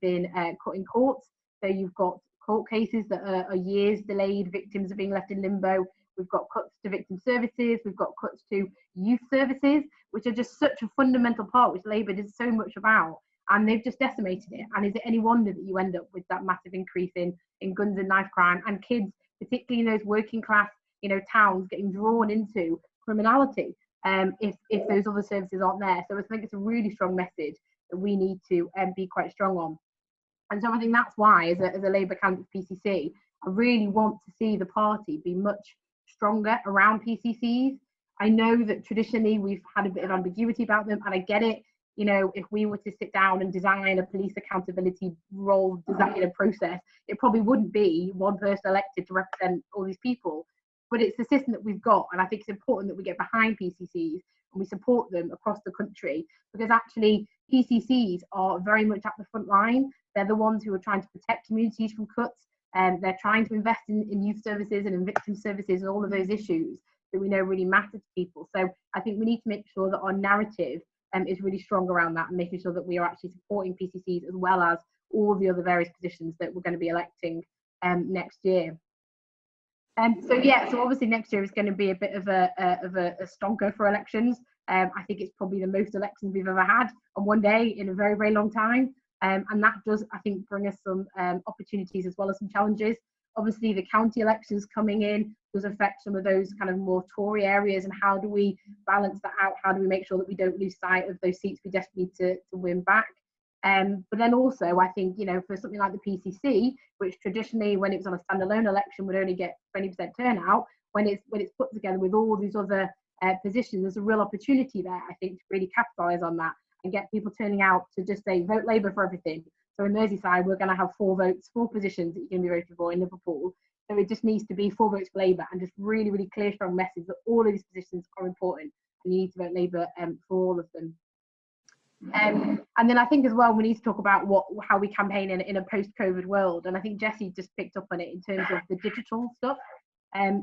been cutting courts. So you've got court cases that are years delayed, victims are being left in limbo. We've got cuts to victim services, we've got cuts to youth services, which are just such a fundamental part, which Labour did so much about, and they've just decimated it. And is it any wonder that you end up with that massive increase in guns and knife crime, and kids, particularly in those working class, towns, getting drawn into criminality if those other services aren't there? So I think it's a really strong message that we need to be quite strong on. And so I think that's why, as a Labour candidate PCC, I really want to see the party be much stronger around PCCs. I know that traditionally we've had a bit of ambiguity about them, and I get it. If we were to sit down and design a police accountability role process, it probably wouldn't be one person elected to represent all these people. But it's the system that we've got, and I think it's important that we get behind PCCs and we support them across the country, because actually PCCs are very much at the front line. They're the ones who are trying to protect communities from cuts, and they're trying to invest in youth services and in victim services and all of those issues that we know really matter to people. So I think we need to make sure that our narrative is really strong around that, and making sure that we are actually supporting PCCs as well as all the other various positions that we're going to be electing next year. So obviously next year is going to be a bit of a stonker for elections. I think it's probably the most elections we've ever had on one day in a very, very long time. And that does, I think, bring us some opportunities as well as some challenges. Obviously, the county elections coming in does affect some of those kind of more Tory areas, and how do we balance that out? How do we make sure that we don't lose sight of those seats we desperately need to win back? But then also, I think, for something like the PCC, which traditionally, when it was on a standalone election, would only get 20% turnout, when it's put together with all these other positions, there's a real opportunity there, I think, to really capitalise on that and get people turning out to just say, vote Labour for everything. So in Merseyside, we're going to have 4 positions that you can be voted for in Liverpool. So it just needs to be 4 votes for Labour, and just really, really clear, strong message that all of these positions are important and you need to vote Labour for all of them. And then I think as well, we need to talk about how we campaign in a post-COVID world. And I think Jessie just picked up on it in terms of the digital stuff.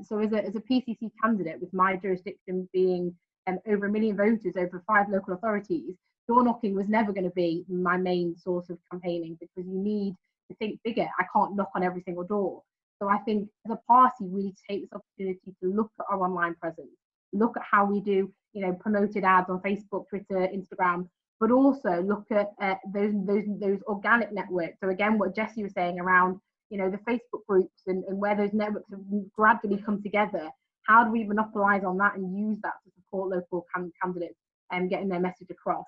So as a PCC candidate, with my jurisdiction being over 1 million voters over 5 local authorities, door knocking was never going to be my main source of campaigning, because you need to think bigger. I can't knock on every single door. So I think as a party, we need to take this opportunity to look at our online presence, look at how we do, promoted ads on Facebook, Twitter, Instagram, but also look at those organic networks. So again, what Jessie was saying around, the Facebook groups and where those networks have gradually come together. How do we monopolise on that and use that to support local candidates and getting their message across?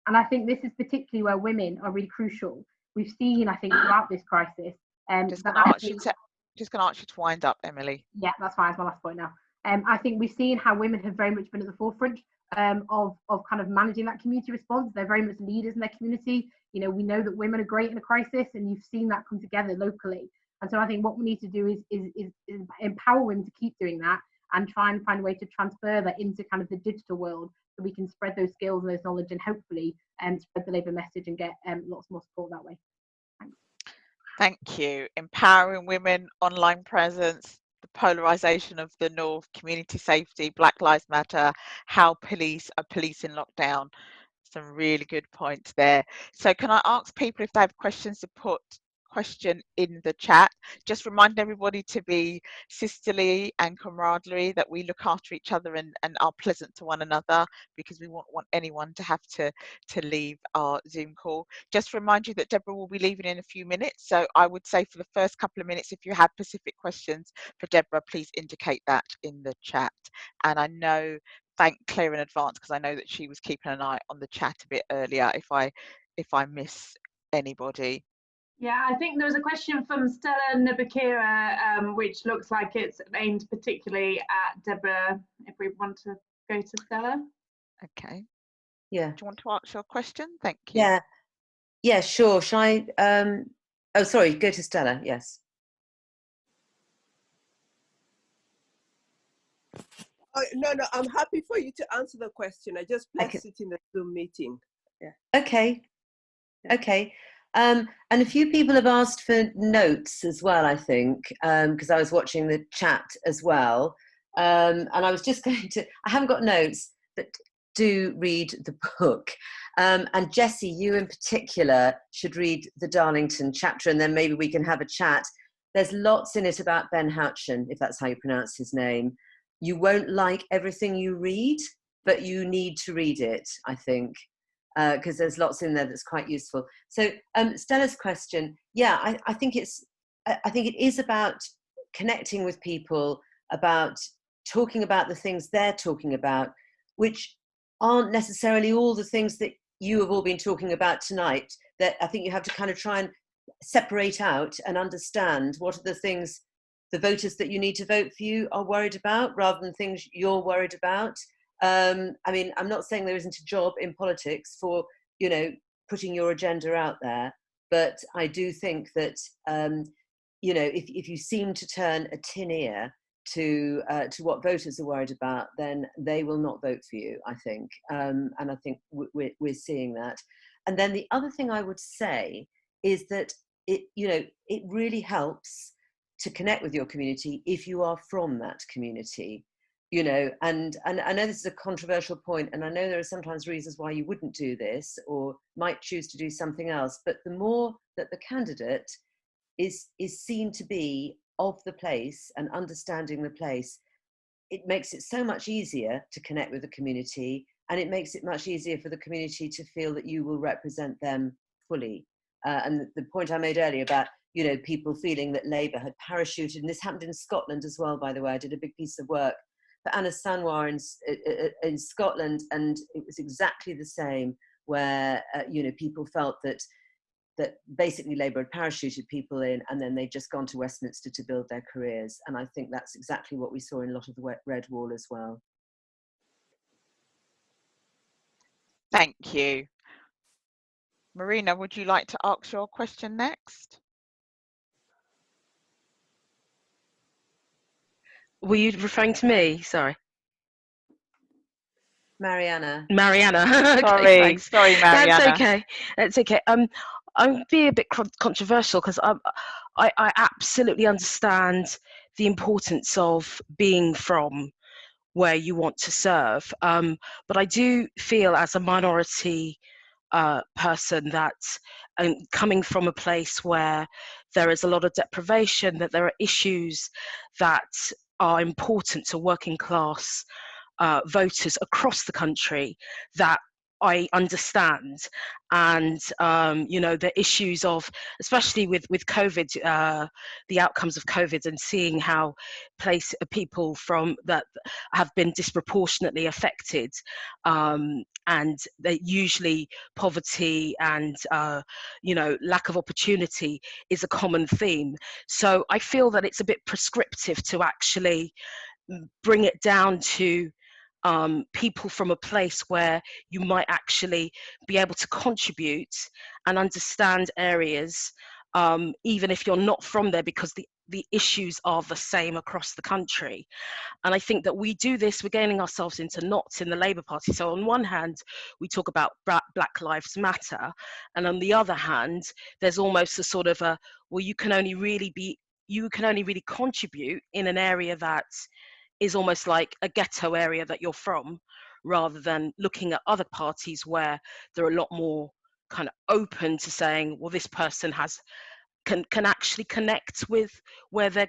And I think this is particularly where women are really crucial. We've seen, I think, throughout this crisis. Just going to ask you to wind up, Emily. Yeah, that's fine. It's my last point now. I think we've seen how women have very much been at the forefront of kind of managing that community response. They're very much leaders in their community. We know that women are great in a crisis, and you've seen that come together locally. And so I think what we need to do is empower women to keep doing that, and try and find a way to transfer that into kind of the digital world, so we can spread those skills and those knowledge, and hopefully spread the Labour message and get lots more support that way. Thanks. Thank you. Empowering women, online presence, the polarisation of the North, community safety, Black Lives Matter, how police are policing lockdown. Some really good points there. So can I ask people if they have questions to put question in the chat? Just remind everybody to be sisterly and camaraderie, that we look after each other and are pleasant to one another, because we won't want anyone to have to leave our Zoom call. Just remind you that Deborah will be leaving in a few minutes, so I would say for the first couple of minutes, if you have specific questions for Deborah, please indicate that in the chat. And I know, thank Cllr in advance, because I know that she was keeping an eye on the chat a bit earlier. if I miss anybody. Yeah, I think there was a question from Stella Nabakira, which looks like it's aimed particularly at Deborah, if we want to go to Stella. Okay. Yeah. Do you want to ask your question? Thank you. Yeah. Yeah, sure. Shall I, oh, sorry, go to Stella, yes. Oh, no, I'm happy for you to answer the question. I just placed it in the Zoom meeting. Yeah. Okay. Okay. And a few people have asked for notes as well, I think, because I was watching the chat as well. And I was just going to, I haven't got notes, but do read the book. And Jessie, you in particular should read the Darlington chapter, and then maybe we can have a chat. There's lots in it about Ben Houchen, if that's how you pronounce his name. You won't like everything you read, but you need to read it, I think. Because there's lots in there that's quite useful. So Stella's question, yeah, I think it is about connecting with people, about talking about the things they're talking about, which aren't necessarily all the things that you have all been talking about tonight. That I think you have to kind of try and separate out and understand what are the things the voters that you need to vote for you are worried about, rather than things you're worried about. I mean, I'm not saying there isn't a job in politics for, you know, putting your agenda out there, but I do think that, you know, if you seem to turn a tin ear to what voters are worried about, then they will not vote for you, I think. And I think we're seeing that. And then the other thing I would say is that it really helps to connect with your community if you are from that community. You know, and I know this is a controversial point, and I know there are sometimes reasons why you wouldn't do this or might choose to do something else, but the more that the candidate is seen to be of the place and understanding the place, it makes it so much easier to connect with the community, and it makes it much easier for the community to feel that you will represent them fully. And the point I made earlier about, you know, people feeling that Labour had parachuted, and this happened in Scotland as well, by the way. I did a big piece of work for Anna Sanwar in Scotland, and it was exactly the same, where you know, people felt that basically Labour had parachuted people in, and then they'd just gone to Westminster to build their careers. And I think that's exactly what we saw in a lot of the Red Wall as well. Thank you. Marina, would you like to ask your question next? Were you referring to me? Sorry. Mariana. Okay, sorry, thanks. sorry, Mariana. That's okay. That's okay. I'm being a bit controversial because I absolutely understand the importance of being from where you want to serve. But I do feel, as a minority person, that coming from a place where there is a lot of deprivation, that there are issues that are important to working class voters across the country, that I understand. And you know, the issues of, especially with COVID, the outcomes of COVID, and seeing how people from that have been disproportionately affected, and that usually poverty and you know, lack of opportunity is a common theme. So I feel that it's a bit prescriptive to actually bring it down to people from a place where you might actually be able to contribute and understand areas, even if you're not from there, because the issues are the same across the country. And I think that we do this, we're getting ourselves into knots in the Labour Party. So on one hand, we talk about Black Lives Matter, and on the other hand, there's almost a sort of a, well, you can only really contribute in an area that is almost like a ghetto area that you're from, rather than looking at other parties where they're a lot more kind of open to saying, well, this person can actually connect with where they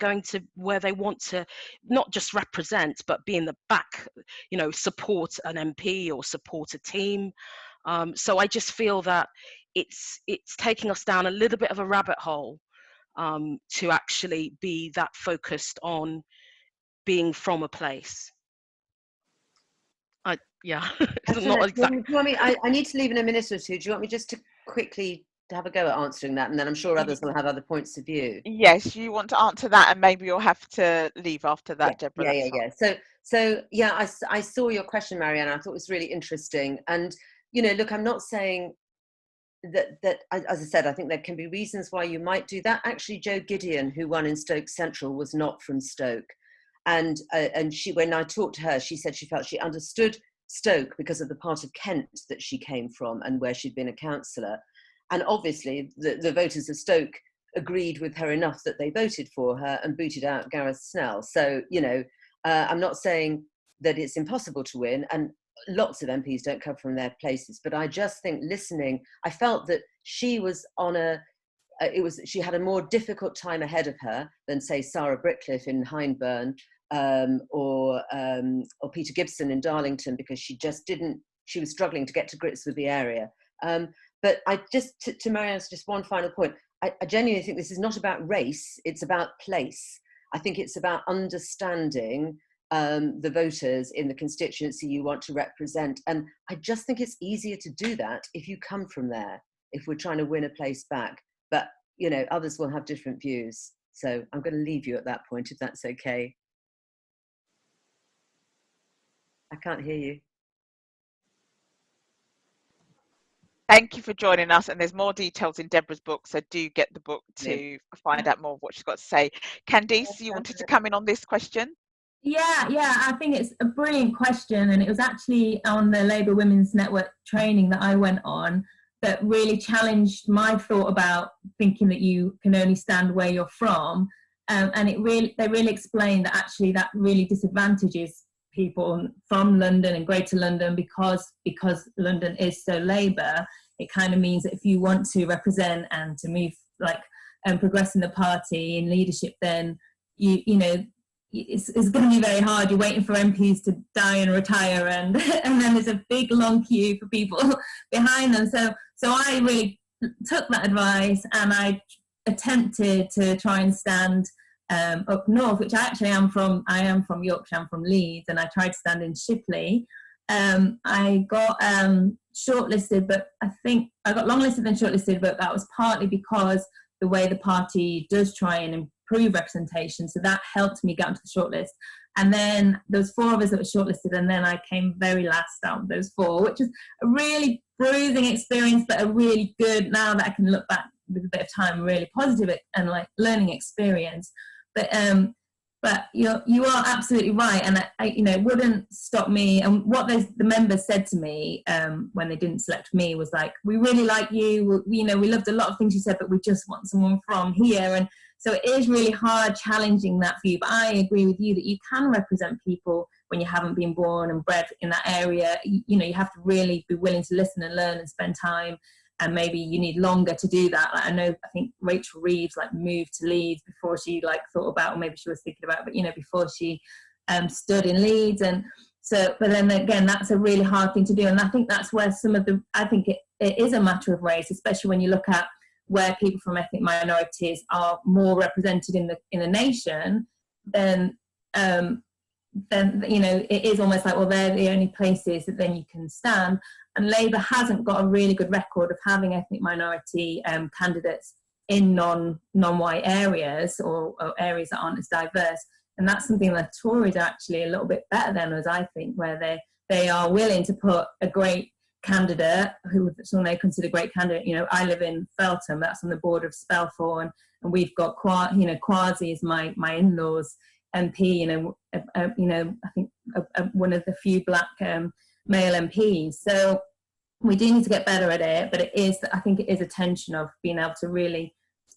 want to not just represent, but be in the back, you know, support an MP or support a team. So I just feel that it's taking us down a little bit of a rabbit hole, to actually be that focused on being from a place. Yeah. Not exactly. Do you want me, I need to leave in a minute or two. Do you want me just to quickly have a go at answering that, and then I'm sure others will have other points of view. Yes, you want to answer that, and maybe you'll have to leave after that, Deborah. So yeah, I saw your question, Marianne. I thought it was really interesting, and look, I'm not saying that as I said, I think there can be reasons why you might do that. Actually, Jo Gideon, who won in Stoke Central, was not from Stoke, and she, when I talked to her, she said she felt she understood Stoke because of the part of Kent that she came from and where she'd been a councillor. And obviously the voters of Stoke agreed with her enough that they voted for her and booted out Gareth Snell. So, I'm not saying that it's impossible to win, and lots of MPs don't come from their places, but I just think listening, I felt that she was on she had a more difficult time ahead of her than, say, Sarah Brickliffe in Hyndburn, or Peter Gibson in Darlington, because she was struggling to get to grips with the area. But I just, to Marianne's just one final point, I genuinely think this is not about race, it's about place. I think it's about understanding the voters in the constituency you want to represent. And I just think it's easier to do that if you come from there, if we're trying to win a place back. But, others will have different views. So I'm going to leave you at that point, if that's okay. I can't hear you. Thank you for joining us, and there's more details in Deborah's book, so do get the book to find out more of what she's got to say. Candice, you wanted to come in on this question? Yeah, I think it's a brilliant question, and it was actually on the Labour Women's Network training that I went on that really challenged my thought about thinking that you can only stand where you're from, and they really explained that actually that really disadvantages people from London and Greater London because London is so Labour. It kind of means that if you want to represent and to move and progress in the party in leadership, then it's going to be very hard. You're waiting for MPs to die and retire, and then there's a big long queue for people behind them. So I really took that advice, and I attempted to try and stand up north, which I am from Yorkshire, I'm from Leeds, and I tried to stand in Shipley. I got shortlisted, but I think I got longlisted and shortlisted, but that was partly because the way the party does try and improve representation, so that helped me get onto the shortlist. And then there was 4 of us that were shortlisted, and then I came very last out of those 4, which is a really bruising experience, but a really good, now that I can look back with a bit of time, really positive and learning experience. But you are absolutely right, and it wouldn't stop me. And what the members said to me when they didn't select me was like, we really like you, we loved a lot of things you said, but we just want someone from here. And so it is really hard challenging that view. But I agree with you that you can represent people when you haven't been born and bred in that area. You have to really be willing to listen and learn and spend time. And maybe you need longer to do that. I think Rachel Reeves moved to Leeds before she thought about, or maybe she was thinking about, but before she stood in Leeds. And so, but then again, that's a really hard thing to do. And I think that's where I think it is a matter of race, especially when you look at where people from ethnic minorities are more represented in the nation, then it is almost like, well, they're the only places that then you can stand. And Labour hasn't got a really good record of having ethnic minority candidates in non-white areas or areas that aren't as diverse. And that's something that Tories are actually a little bit better than us, I think, where they are willing to put a great candidate, who someone they consider a great candidate. I live in Feltham, that's on the border of Spelthorne, and we've got Kwasi is my in-laws MP, I think one of the few black male MPs. So we do need to get better at it, but I think it is a tension of being able to really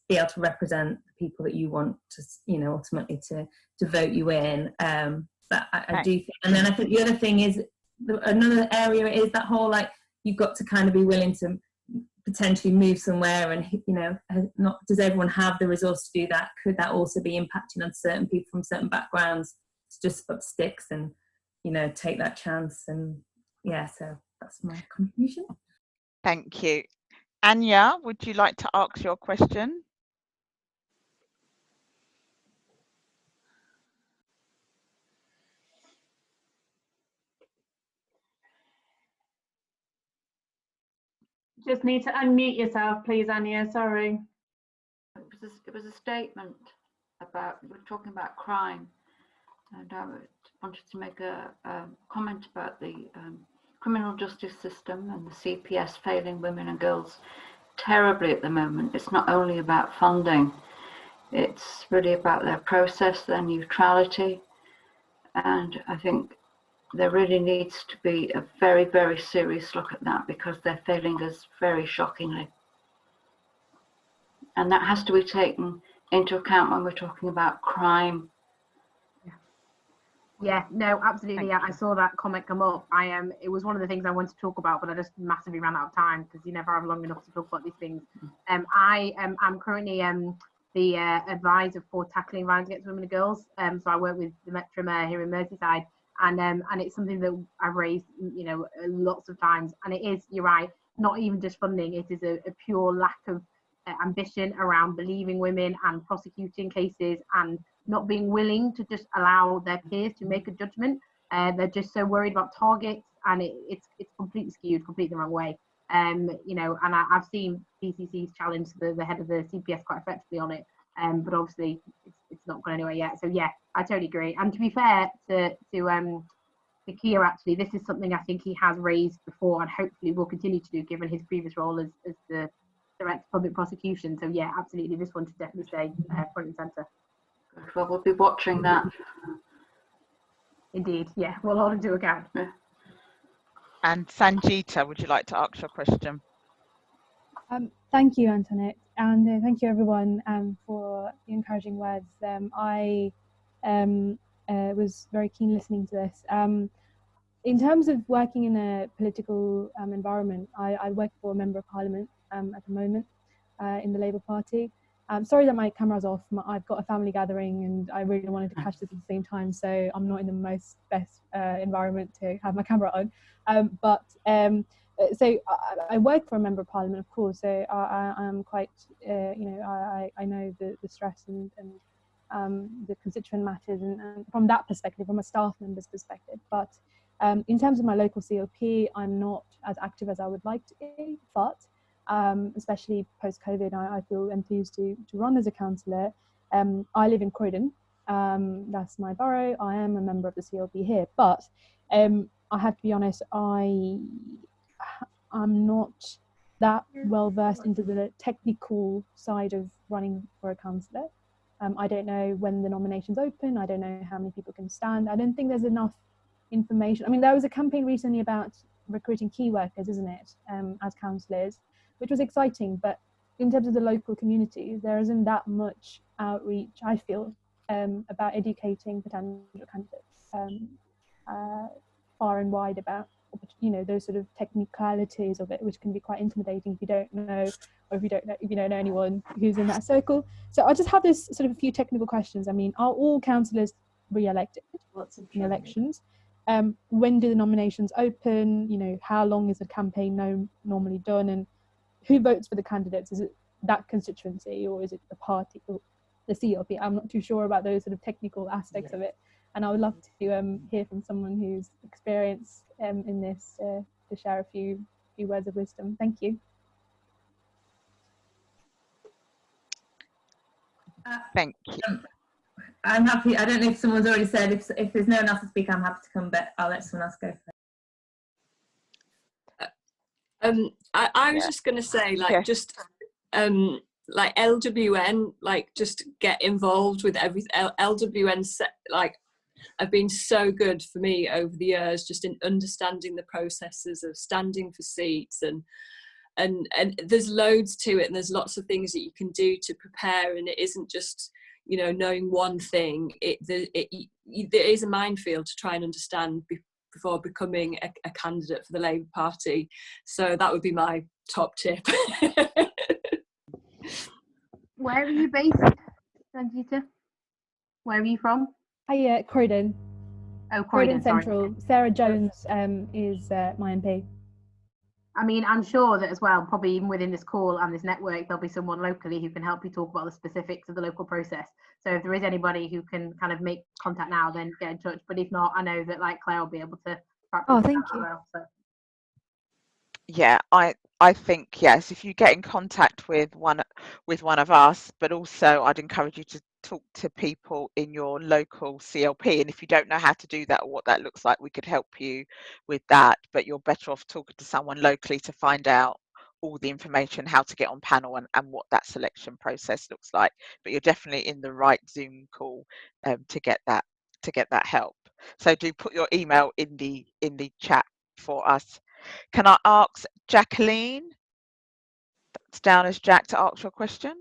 be able to represent the people that you want to, ultimately to vote you in. But I do think, and then I think the other thing is, another area is that whole, you've got to kind of be willing to potentially move somewhere, and not does everyone have the resource to do that? Could that also be impacting on certain people from certain backgrounds to just up sticks and take that chance? And so that's my conclusion. Thank you. Anya, would you like to ask your question? Just need to unmute yourself, please, Anya. Sorry. It was a statement about, we're talking about crime, and I wanted to make a comment about the criminal justice system and the CPS failing women and girls terribly at the moment. It's not only about funding, it's really about their process, their neutrality, and I think there really needs to be a very, very serious look at that, because they're failing us very shockingly. And that has to be taken into account when we're talking about crime. Yeah, no, absolutely. Yeah, I saw that comment come up. It was one of the things I wanted to talk about, but I just massively ran out of time because you never have long enough to talk about these things. I'm currently the advisor for tackling violence against women and girls. So I work with the Metro Mayor here in Merseyside, and it's something that I've raised, lots of times. And it is, you're right, not even just funding. It is a pure lack of ambition around believing women and prosecuting cases, and not being willing to just allow their peers to make a judgment. They're just so worried about targets, and it's completely skewed, completely the wrong way. And I've seen PCC's challenge the head of the CPS quite effectively on it, but obviously it's not gone anywhere yet. So yeah, I totally agree. And to be fair to Cllr, actually, this is something I think he has raised before, and hopefully will continue to do, given his previous role as the Director of Public Prosecution. So yeah, absolutely, this one should definitely stay front and centre. Well, we'll be watching that. Indeed, yeah, we'll hold him to account. Yeah. And Sangeeta, would you like to ask your question? Thank you, Antoinette, and thank you everyone for the encouraging words. I was very keen listening to this. In terms of working in a political environment, I work for a Member of Parliament at the moment in the Labour Party. Sorry that my camera's off. I've got a family gathering and I really wanted to catch this at the same time, so I'm not in the best environment to have my camera on. So I work for a Member of Parliament, of course, so I'm quite, I know the stress and the constituent matters, and from that perspective, from a staff member's perspective. But in terms of my local CLP, I'm not as active as I would like to be, but especially post-COVID, I feel enthused to run as a councillor. I live in Croydon, that's my borough. I am a member of the CLP here, but I have to be honest, I'm not that well versed into the technical side of running for a councillor. I don't know when the nominations open. I don't know how many people can stand. I don't think there's enough information. I mean, there was a campaign recently about recruiting key workers, isn't it, as councillors, which was exciting. But in terms of the local community, there isn't that much outreach, I feel, about educating potential candidates far and wide about, those sort of technicalities of it, which can be quite intimidating if you don't know, or if you don't know anyone who's in that circle. So I just have this sort of a few technical questions. I mean, are all councillors re-elected in elections? When do the nominations open? How long is the campaign normally done? And who votes for the candidates? Is it that constituency, or is it the party or the CLP? I'm not too sure about those sort of technical aspects of it. And I would love to hear from someone who's experienced in this to share a few words of wisdom. Thank you. Thank you. I'm happy. I don't know if someone's already said, if there's no one else to speak, I'm happy to come, but I'll let someone else go first. I was just going to say, just like LWN, just get involved with everything. LWN, have been so good for me over the years, just in understanding the processes of standing for seats, and there's loads to it, and there's lots of things that you can do to prepare, and it isn't just knowing one thing. There is a minefield to try and understand before becoming a candidate for the Labour Party. So that would be my top tip. Where are you based, Sangeeta? Where are you from? Hi, Croydon. Oh, Croydon Central. Sorry. Sarah Jones is my MP. I mean, I'm sure that as well, probably even within this call and this network, there'll be someone locally who can help you talk about the specifics of the local process. So if there is anybody who can kind of make contact now, then get in touch. But if not, I know that Cllr will be able to. Oh, thank you. well, so. Yeah, I I think yes, if you get in contact with one of us, but also I'd encourage you to talk to people in your local CLP, and if you don't know how to do that or what that looks like, we could help you with that, but you're better off talking to someone locally to find out all the information, how to get on panel and what that selection process looks like. But you're definitely in the right Zoom call to get that help. So do put your email in the chat for us. Can I ask Jacqueline, that's down as Jack, to ask your question?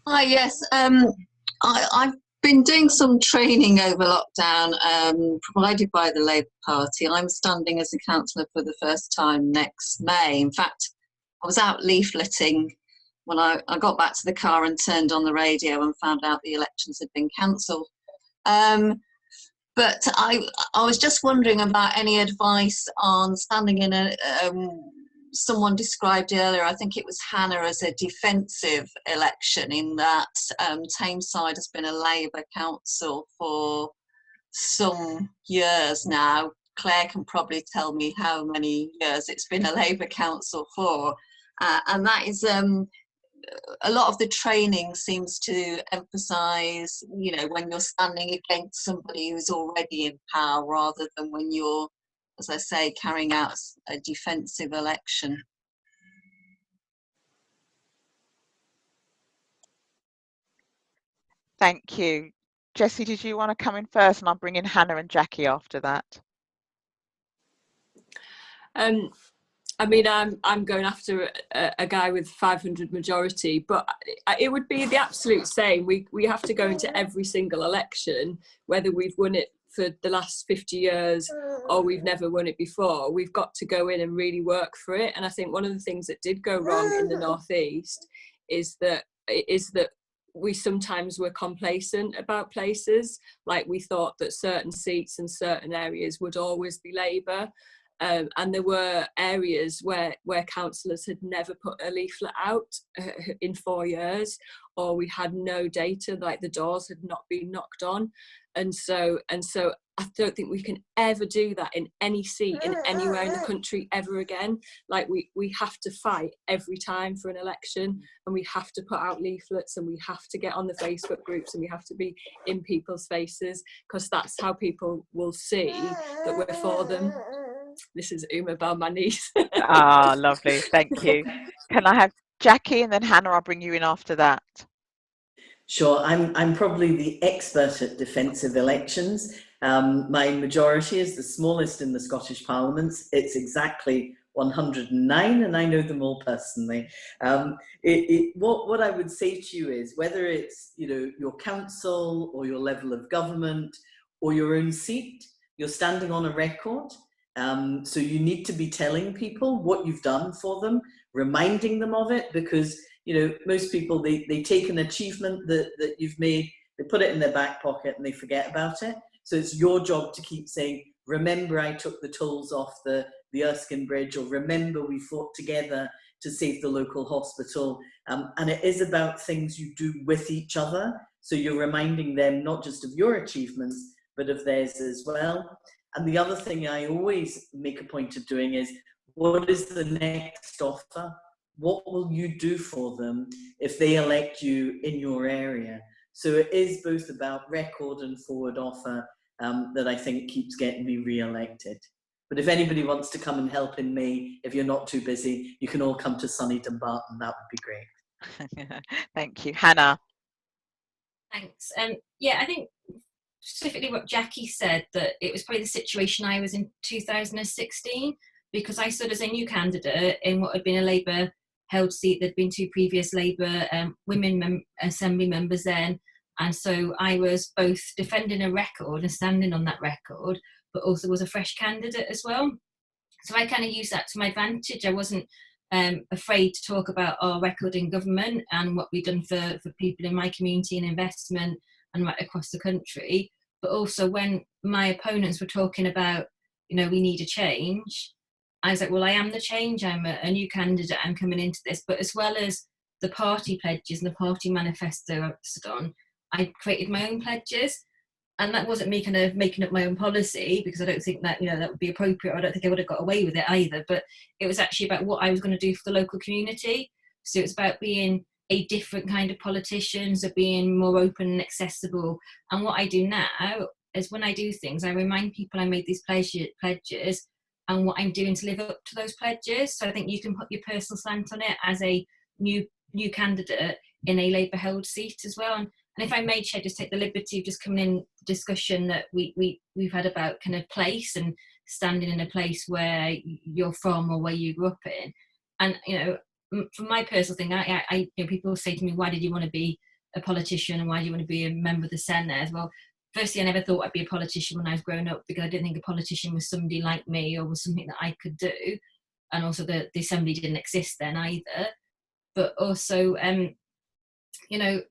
Hi, yes. I've been doing some training over lockdown provided by the Labour Party. I'm standing as a councillor for the first time next May. In fact, I was out leafleting when I got back to the car and turned on the radio and found out the elections had been cancelled. But I was just wondering about any advice on standing in a, someone described earlier, I think it was Hannah, as a defensive election, in that Tameside has been a Labour council for some years now. Claire can probably tell me how many years it's been a Labour council for. And that is, a lot of the training seems to emphasise, you know, when you're standing against somebody who's already in power, rather than when you're, as I say, carrying out a defensive election. Thank you. Jessie, did you want to come in first, and I'll bring in Hannah and Jackie after that? I mean, I'm going after a guy with 500 majority, but it would be the absolute same. We have to go into every single election, whether we've won it for the last 50 years or we've never won it before. We've got to go in and really work for it. And I think one of the things that did go wrong in the North East is that we sometimes were complacent about places. Like, we thought that certain seats and certain areas would always be Labour. And there were areas where councillors had never put a leaflet out in 4 years, or we had no data, like the doors had not been knocked on. And so I don't think we can ever do that in any seat in anywhere in the country ever again. Like, we have to fight every time for an election, and we have to put out leaflets, and we have to get on the Facebook groups, and we have to be in people's faces, because that's how people will see that we're for them. This is Uma about my niece. Ah, lovely. Thank you. Can I have Jackie, and then Hannah, I'll bring you in after that. Sure, I'm probably the expert at defensive elections. My majority is the smallest in the Scottish Parliament. It's exactly 109, and I know them all personally. What I would say to you is, whether it's, you know, your council or your level of government or your own seat, you're standing on a record. So you need to be telling people what you've done for them, reminding them of it, because, you know, most people, they take an achievement that you've made, they put it in their back pocket and they forget about it. So it's your job to keep saying, remember I took the tolls off the Erskine Bridge, or remember we fought together to save the local hospital. And it is about things you do with each other. So you're reminding them not just of your achievements, but of theirs as well. And the other thing I always make a point of doing is, what is the next offer? What will you do for them if they elect you in your area? So it is both about record and forward offer that I think keeps getting me re-elected. But if anybody wants to come and help in May, if you're not too busy, you can all come to sunny Dumbarton. That would be great. Thank you. Hannah. Thanks. Yeah, I think specifically what Jackie said, that it was probably the situation I was in 2016, because I stood as a new candidate in what had been a Labour held seat. There'd been two previous Labour women assembly members then, and so I was both defending a record and standing on that record, but also was a fresh candidate as well. So I kind of used that to my advantage. I wasn't afraid to talk about our record in government and what we've done for people in my community and investment and right across the country. But also, when my opponents were talking about, you know, we need a change, I was like, well, I am the change. I'm a new candidate. I'm coming into this. But as well as the party pledges and the party manifesto I stood on, I created my own pledges. And that wasn't me kind of making up my own policy, because I don't think that, you know, that would be appropriate. I don't think I would have got away with it either. But it was actually about what I was going to do for the local community. So it's about being a different kind of politician, so being more open and accessible. And what I do now is, when I do things, I remind people I made these pledges and what I'm doing to live up to those pledges. So I think you can put your personal slant on it as a new candidate in a Labour held seat as well. And if I may, Chair, just take the liberty of just coming in the discussion that we've had about kind of place and standing in a place where you're from or where you grew up in. And, you know, from my personal thing, I you know, people say to me, why did you want to be a politician and why do you want to be a member of the Senedd? Well, firstly, I never thought I'd be a politician when I was growing up, because I didn't think a politician was somebody like me or was something that I could do. And also the assembly didn't exist then either. But also, you know,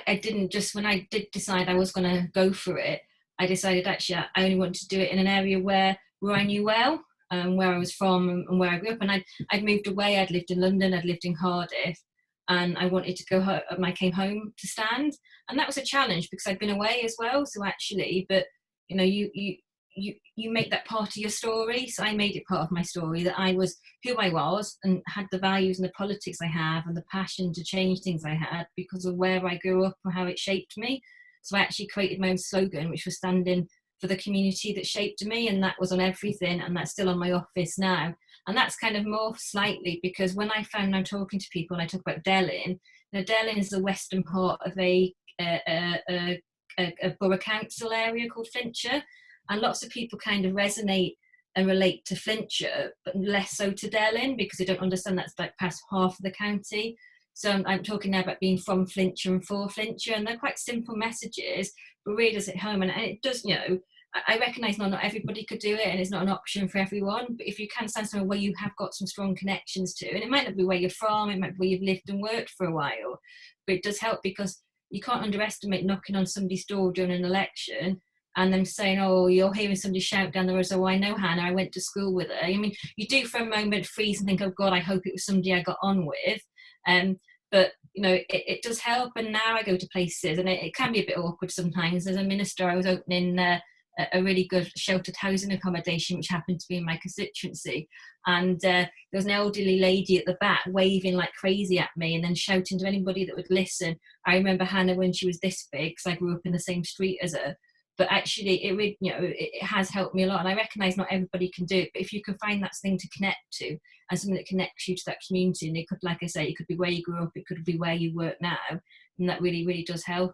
I didn't just, when I did decide I was going to go for it, I decided actually I only wanted to do it in an area where I knew well, where I was from and where I grew up. And I'd moved away, I'd lived in London, I'd lived in Cardiff, and I wanted to go home, I came home to stand. And that was a challenge because I'd been away as well. So actually, but you know, you make that part of your story. So I made it part of my story, that I was who I was and had the values and the politics I have and the passion to change things I had because of where I grew up and how it shaped me. So I actually created my own slogan, which was standing for the community that shaped me, and that was on everything, and that's still on my office now. And that's kind of morphed slightly, because when I found I'm talking to people and I talk about Delyn, now Delyn is the western part of a borough council area called Flintshire, and lots of people kind of resonate and relate to Flintshire, but less so to Delyn, because they don't understand that's like past half of the county. So I'm talking now about being from Flintshire and for Flintshire, and they're quite simple messages, but really does it home. And it does, you know, I recognise not everybody could do it, and it's not an option for everyone, but if you can stand somewhere where you have got some strong connections to, and it might not be where you're from, it might be where you've lived and worked for a while, but it does help, because you can't underestimate knocking on somebody's door during an election and them saying, oh, you're hearing somebody shout down the road, oh, I know Hannah, I went to school with her. I mean, you do for a moment freeze and think, oh God, I hope it was somebody I got on with. But, you know, it does help. And now I go to places, and it can be a bit awkward sometimes. As a minister, I was opening a really good sheltered housing accommodation, which happened to be in my constituency. And there was an elderly lady at the back waving like crazy at me and then shouting to anybody that would listen. I remember Hannah when she was this big, because I grew up in the same street as her. But actually, it has helped me a lot. And I recognise not everybody can do it, but if you can find that thing to connect to, and something that connects you to that community, and it could, like I say, it could be where you grew up, it could be where you work now, and that really, really does help.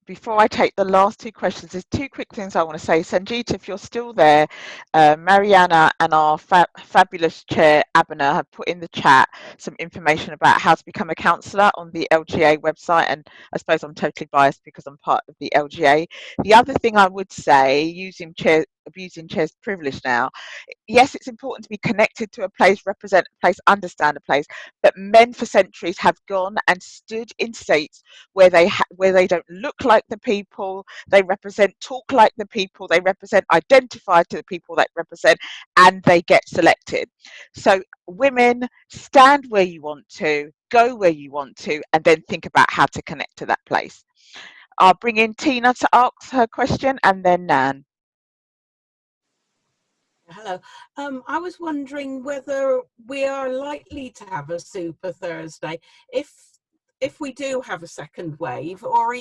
Before I take the last two questions, there's two quick things I want to say. Sanjita, if you're still there, Mariana and our fabulous chair, Abena, have put in the chat some information about how to become a councillor on the LGA website. And I suppose I'm totally biased because I'm part of the LGA. The other thing I would say, abusing chair's privilege now, yes, it's important to be connected to a place, represent a place, understand a place, but men for centuries have gone and stood in seats where they don't look like the people they represent, talk like the people they represent, identify to the people they represent, and they get selected. So women, stand where you want to, go where you want to, and then think about how to connect to that place. I'll bring in Tina to ask her question, and then Nan. Hello. I was wondering whether we are likely to have a Super Thursday if we do have a second wave, or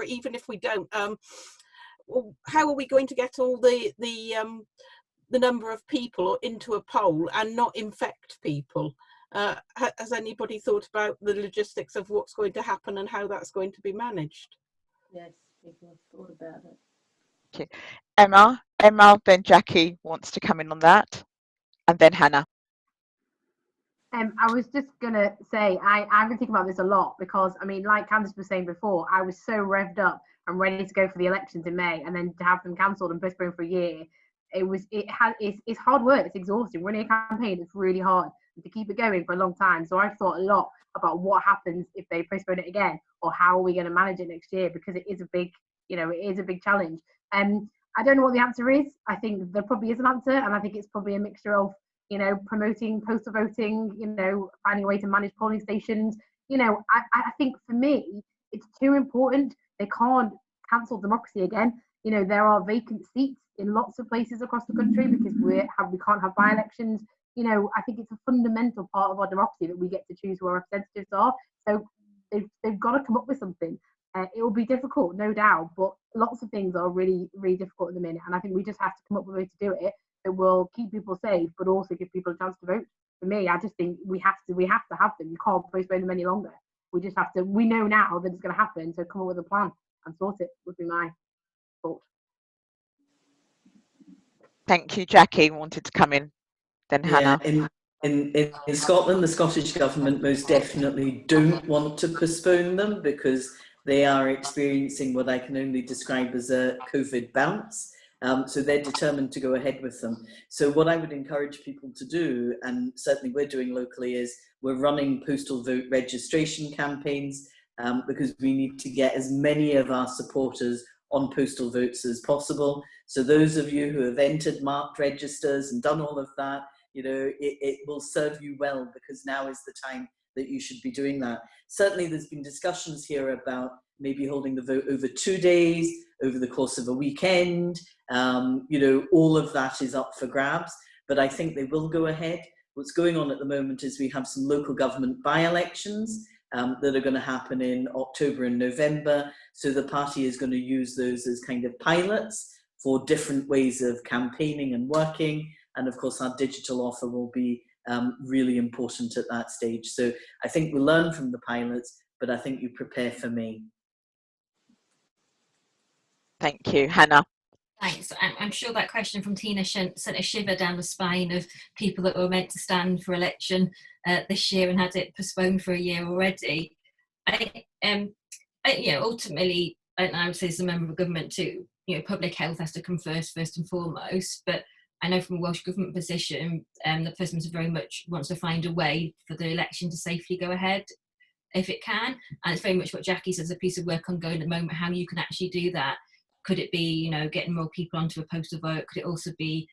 even if we don't. How are we going to get all the number of people into a poll and not infect people? Has anybody thought about the logistics of what's going to happen and how that's going to be managed? Yes, people have thought about it. Okay. Emma, then Jackie wants to come in on that, and then Hannah. I was just going to say, I've been thinking about this a lot, because, I mean, like Candice was saying before, I was so revved up and ready to go for the elections in May, and then to have them cancelled and postponed for a year, it's hard work, it's exhausting. Running a campaign is really hard, and to keep it going for a long time. So I've thought a lot about what happens if they postpone it again, or how are we going to manage it next year, because it is a big, challenge. I don't know what the answer is. I think there probably is an answer, and I think it's probably a mixture of, promoting postal voting, finding a way to manage polling stations. I think for me, it's too important. They can't cancel democracy again. You know, there are vacant seats in lots of places across the country because we can't have by-elections. You know, I think it's a fundamental part of our democracy that we get to choose who our representatives are. So they've got to come up with something. It will be difficult, no doubt, but lots of things are really, really difficult at the minute. And I think we just have to come up with a way to do it that will keep people safe, but also give people a chance to vote. For me, I just think we have to have them. You can't postpone them any longer. We just have to. We know now that it's going to happen, so come up with a plan and sort it. Would be my thought. Thank you, Jackie. Wanted to come in, then Hannah. In Scotland, the Scottish Government most definitely don't want to postpone them because they are experiencing what I can only describe as a COVID bounce. So they're determined to go ahead with them. So what I would encourage people to do, and certainly we're doing locally, is we're running postal vote registration campaigns because we need to get as many of our supporters on postal votes as possible. So those of you who have entered marked registers and done all of that, you know, it will serve you well because now is the time that you should be doing that. Certainly there's been discussions here about maybe holding the vote over 2 days, over the course of a weekend. You know, all of that is up for grabs, but I think they will go ahead. What's going on at the moment is we have some local government by-elections that are going to happen in October and November. So the party is going to use those as kind of pilots for different ways of campaigning and working. And of course, our digital offer will be really important at that stage. So I think we learn from the pilots, but I think you prepare for May. Thank you, Hannah. Thanks. I'm sure that question from Tina sent a shiver down the spine of people that were meant to stand for election this year and had it postponed for a year already. Ultimately, and I would say as a member of government too, you know, public health has to come first and foremost. But I know from a Welsh government position, the First Minister very much wants to find a way for the election to safely go ahead if it can. And it's very much what Jackie says, a piece of work ongoing at the moment, how you can actually do that. Could it be, you know, getting more people onto a postal vote? Could it also be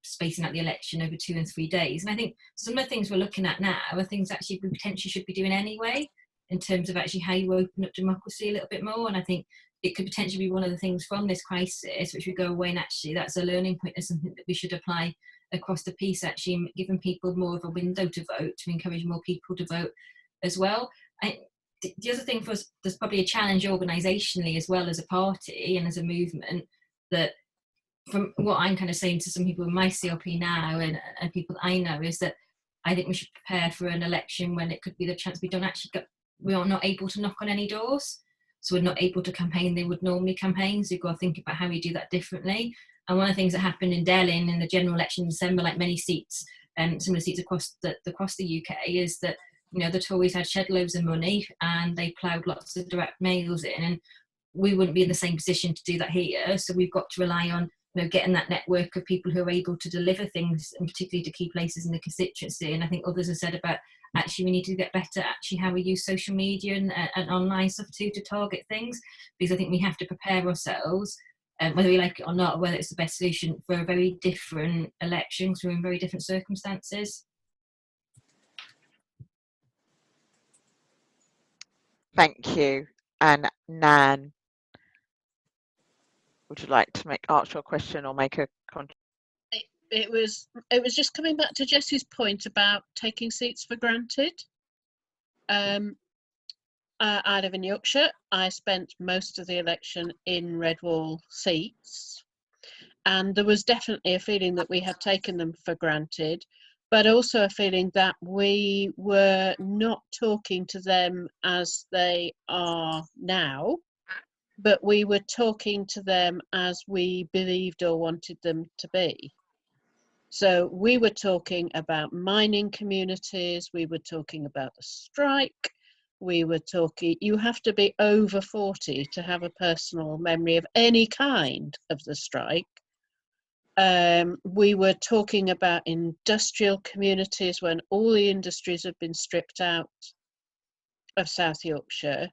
spacing out the election over 2 and 3 days? And I think some of the things we're looking at now are things actually we potentially should be doing anyway, in terms of actually how you open up democracy a little bit more. And I think it could potentially be one of the things from this crisis, which we go away and actually that's a learning point and something that we should apply across the piece, actually giving people more of a window to vote, to encourage more people to vote as well. The other thing for us, there's probably a challenge organisationally as well as a party and as a movement, that from what I'm kind of saying to some people in my CLP now and people that I know, is that I think we should prepare for an election when it could be the chance we are not able to knock on any doors. So we're not able to campaign they would normally campaign. So you've got to think about how we do that differently. And one of the things that happened in Derbyn in the general election in December, like many seats, similar seats across the UK, is that, you know, the Tories had shed loads of money and they ploughed lots of direct mails in, and we wouldn't be in the same position to do that here. So we've got to rely on, you know, getting that network of people who are able to deliver things, and particularly to key places in the constituency. And I think others have said about actually we need to get better actually how we use social media and online stuff too to target things, because I think we have to prepare ourselves, whether we like it or not, whether it's the best solution for a very different election, because we're in very different circumstances. Thank you. And Nan, would you like to ask your question or make a contribution? It was just coming back to Jessie's point about taking seats for granted. I live in Yorkshire. I spent most of the election in Redwall seats, and there was definitely a feeling that we had taken them for granted, but also a feeling that we were not talking to them as they are now, but we were talking to them as we believed or wanted them to be. So we were talking about mining communities, we were talking about the strike, we were talking, you have to be over 40 to have a personal memory of any kind of the strike. We were talking about industrial communities when all the industries have been stripped out of South Yorkshire,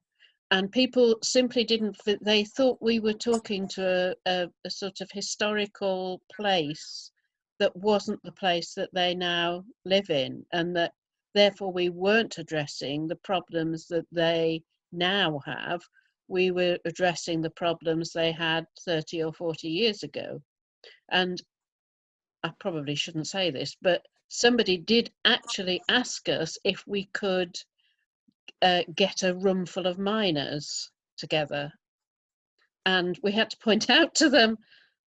and people simply didn't, they thought we were talking to a sort of historical place that wasn't the place that they now live in, and that therefore we weren't addressing the problems that they now have, we were addressing the problems they had 30 or 40 years ago. And I probably shouldn't say this, but somebody did actually ask us if we could get a room full of miners together. And we had to point out to them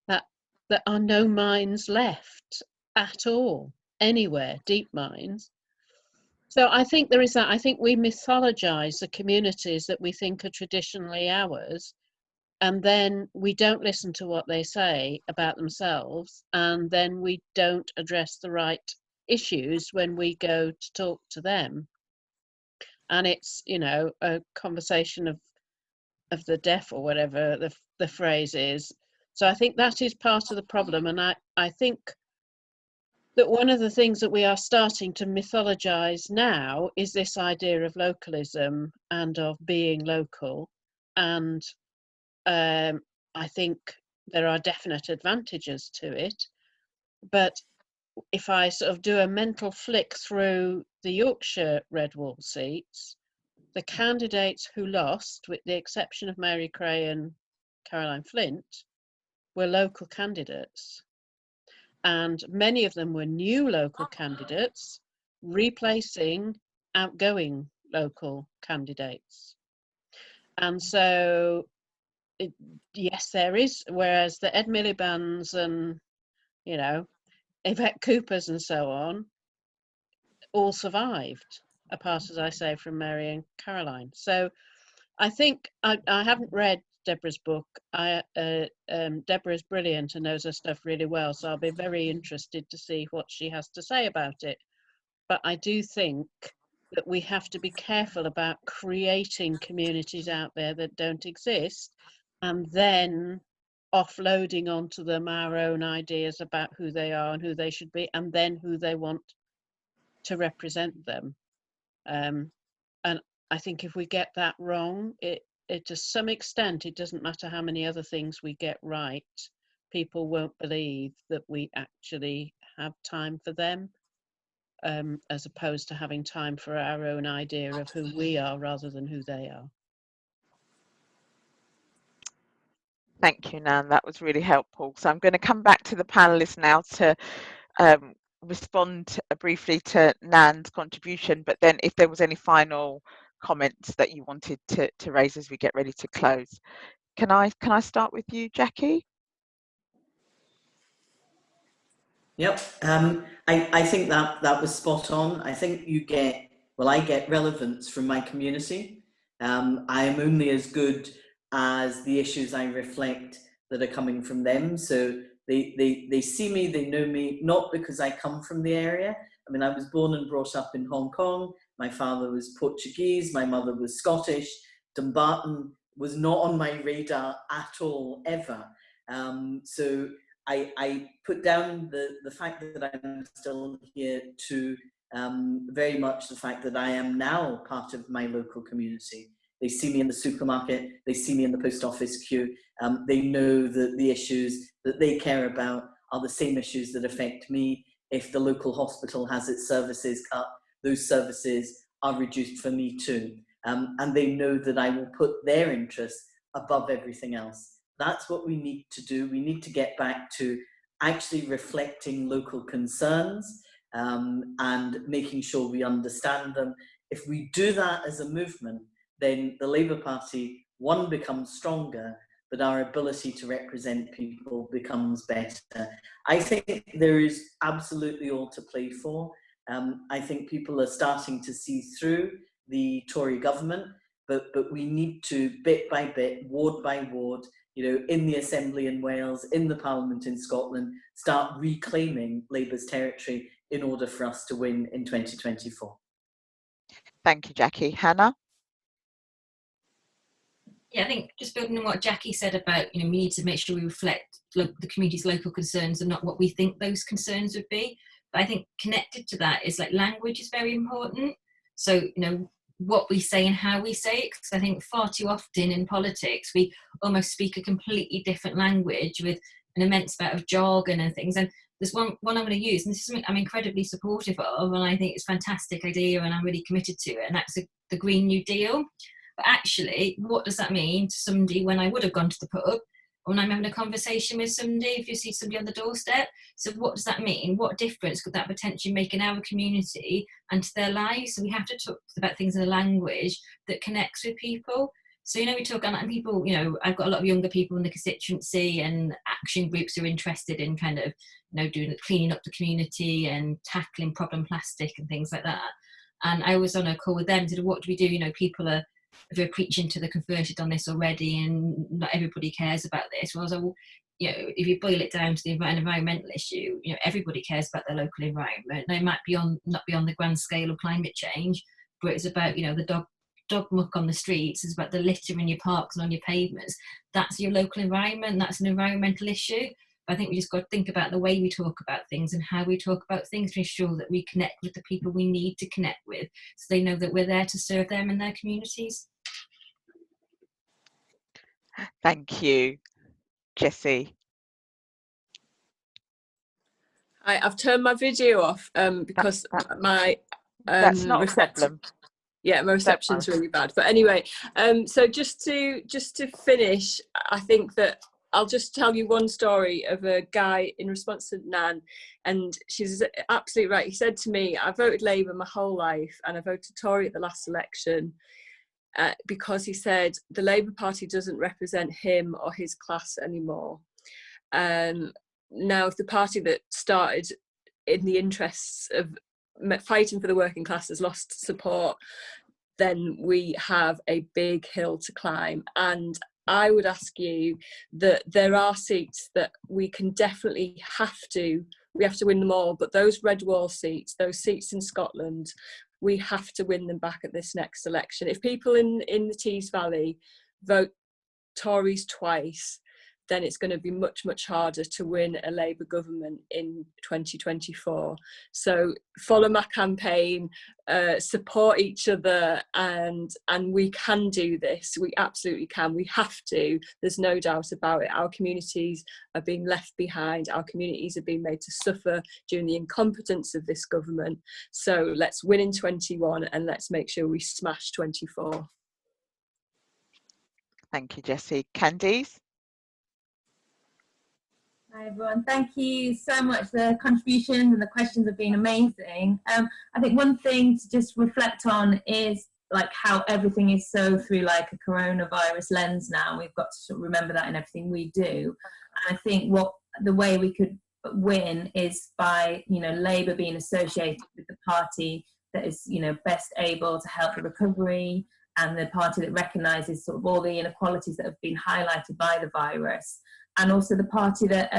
that there are no mines left at all, anywhere, deep mines. So I think there is that. I think we mythologize the communities that we think are traditionally ours, and then we don't listen to what they say about themselves, and then we don't address the right issues when we go to talk to them. And it's, you know, a conversation of the deaf, or whatever the phrase is. So I think that is part of the problem. And I think that one of the things that we are starting to mythologize now is this idea of localism and of being local. And I think there are definite advantages to it. But if I sort of do a mental flick through the Yorkshire Red Wall seats, the candidates who lost, with the exception of Mary Cray and Caroline Flint, were local candidates. And many of them were new local candidates replacing outgoing local candidates. And so, yes, there is, whereas the Ed Miliband's and, you know, Yvette Cooper's and so on, all survived, apart, as I say, from Mary and Caroline. So I think I haven't read Deborah's book. Deborah is brilliant and knows her stuff really well, so I'll be very interested to see what she has to say about it. But I do think that we have to be careful about creating communities out there that don't exist, and then offloading onto them our own ideas about who they are and who they should be, and then who they want to represent them. And I think if we get that wrong, it to some extent, it doesn't matter how many other things we get right, people won't believe that we actually have time for them, as opposed to having time for our own idea of who we are rather than who they are. Thank you, Nan. That was really helpful. So I'm going to come back to the panelists now to respond briefly to Nan's contribution, but then if there was any final comments that you wanted to raise as we get ready to close. Can I start with you, Jackie? Yep, I think that was spot on. I think I get relevance from my community. I am only as good as the issues I reflect that are coming from them. So they see me, they know me, not because I come from the area. I mean, I was born and brought up in Hong Kong. My father was Portuguese, my mother was Scottish. Dumbarton was not on my radar at all, ever. So I put down the fact that I'm still here to very much the fact that I am now part of my local community. They see me in the supermarket, they see me in the post office queue, they know that the issues that they care about are the same issues that affect me. If the local hospital has its services cut, those services are reduced for me too. And they know that I will put their interests above everything else. That's what we need to do. We need to get back to actually reflecting local concerns and making sure we understand them. If we do that as a movement, then the Labour Party, one, becomes stronger, but our ability to represent people becomes better. I think there is absolutely all to play for. I think people are starting to see through the Tory government, but we need to, bit by bit, ward by ward, you know, in the Assembly in Wales, in the Parliament in Scotland, start reclaiming Labour's territory in order for us to win in 2024. Thank you, Jackie. Hannah? Yeah, I think just building on what Jackie said about, you know, we need to make sure we reflect the community's local concerns and not what we think those concerns would be. But I think connected to that is like language is very important. So, you know, what we say and how we say it, because I think far too often in politics, we almost speak a completely different language with an immense amount of jargon and things. And there's one I'm going to use, and this is something I'm incredibly supportive of, and I think it's a fantastic idea and I'm really committed to it, and that's the Green New Deal. But actually, what does that mean to somebody when I would have gone to the pub, when I'm having a conversation with somebody, if you see somebody on the doorstep? So what does that mean? What difference could that potentially make in our community and to their lives? So we have to talk about things in a language that connects with people. So, we talk about people, I've got a lot of younger people in the constituency, and action groups are interested in kind of, cleaning up the community and tackling problem plastic and things like that. And I was on a call with them, said, what do we do? People are preaching to the converted on this already, and not everybody cares about this. Well, I was like, well, if you boil it down to the environmental issue, everybody cares about their local environment. They might not be on the grand scale of climate change, but it's about, the dog muck on the streets, it's about the litter in your parks and on your pavements. That's your local environment. That's an environmental issue. But I think we just got to think about the way we talk about things and how we talk about things to ensure that we connect with the people we need to connect with, so they know that we're there to serve them and their communities. Thank you. Jessie. I've turned my video off because my that's not a problem. Yeah, my reception's really bad. But anyway, so just to finish, I think that I'll just tell you one story of a guy in response to Nan, and she's absolutely right. He said to me, I voted Labour my whole life and I voted Tory at the last election because he said the Labour Party doesn't represent him or his class anymore. Now, if the party that started in the interests of fighting for the working class has lost support, then we have a big hill to climb. And I would ask you that there are seats that we can definitely we have to win them all, but those red wall seats, those seats in Scotland, we have to win them back at this next election. If people in the Tees Valley vote Tories twice, then it's going to be much, much harder to win a Labour government in 2024. So follow my campaign, support each other, and we can do this. We absolutely can. We have to. There's no doubt about it. Our communities are being left behind. Our communities are being made to suffer during the incompetence of this government. So let's win in 21 and let's make sure we smash 24. Thank you, Jessie. Candice? Hi everyone, thank you so much. The contributions and the questions have been amazing. I think one thing to just reflect on is like how everything is so through like a coronavirus lens now. We've got to sort of remember that in everything we do. And I think the way we could win is by, Labour being associated with the party that is, best able to help the recovery, and the party that recognises sort of all the inequalities that have been highlighted by the virus. And also the party that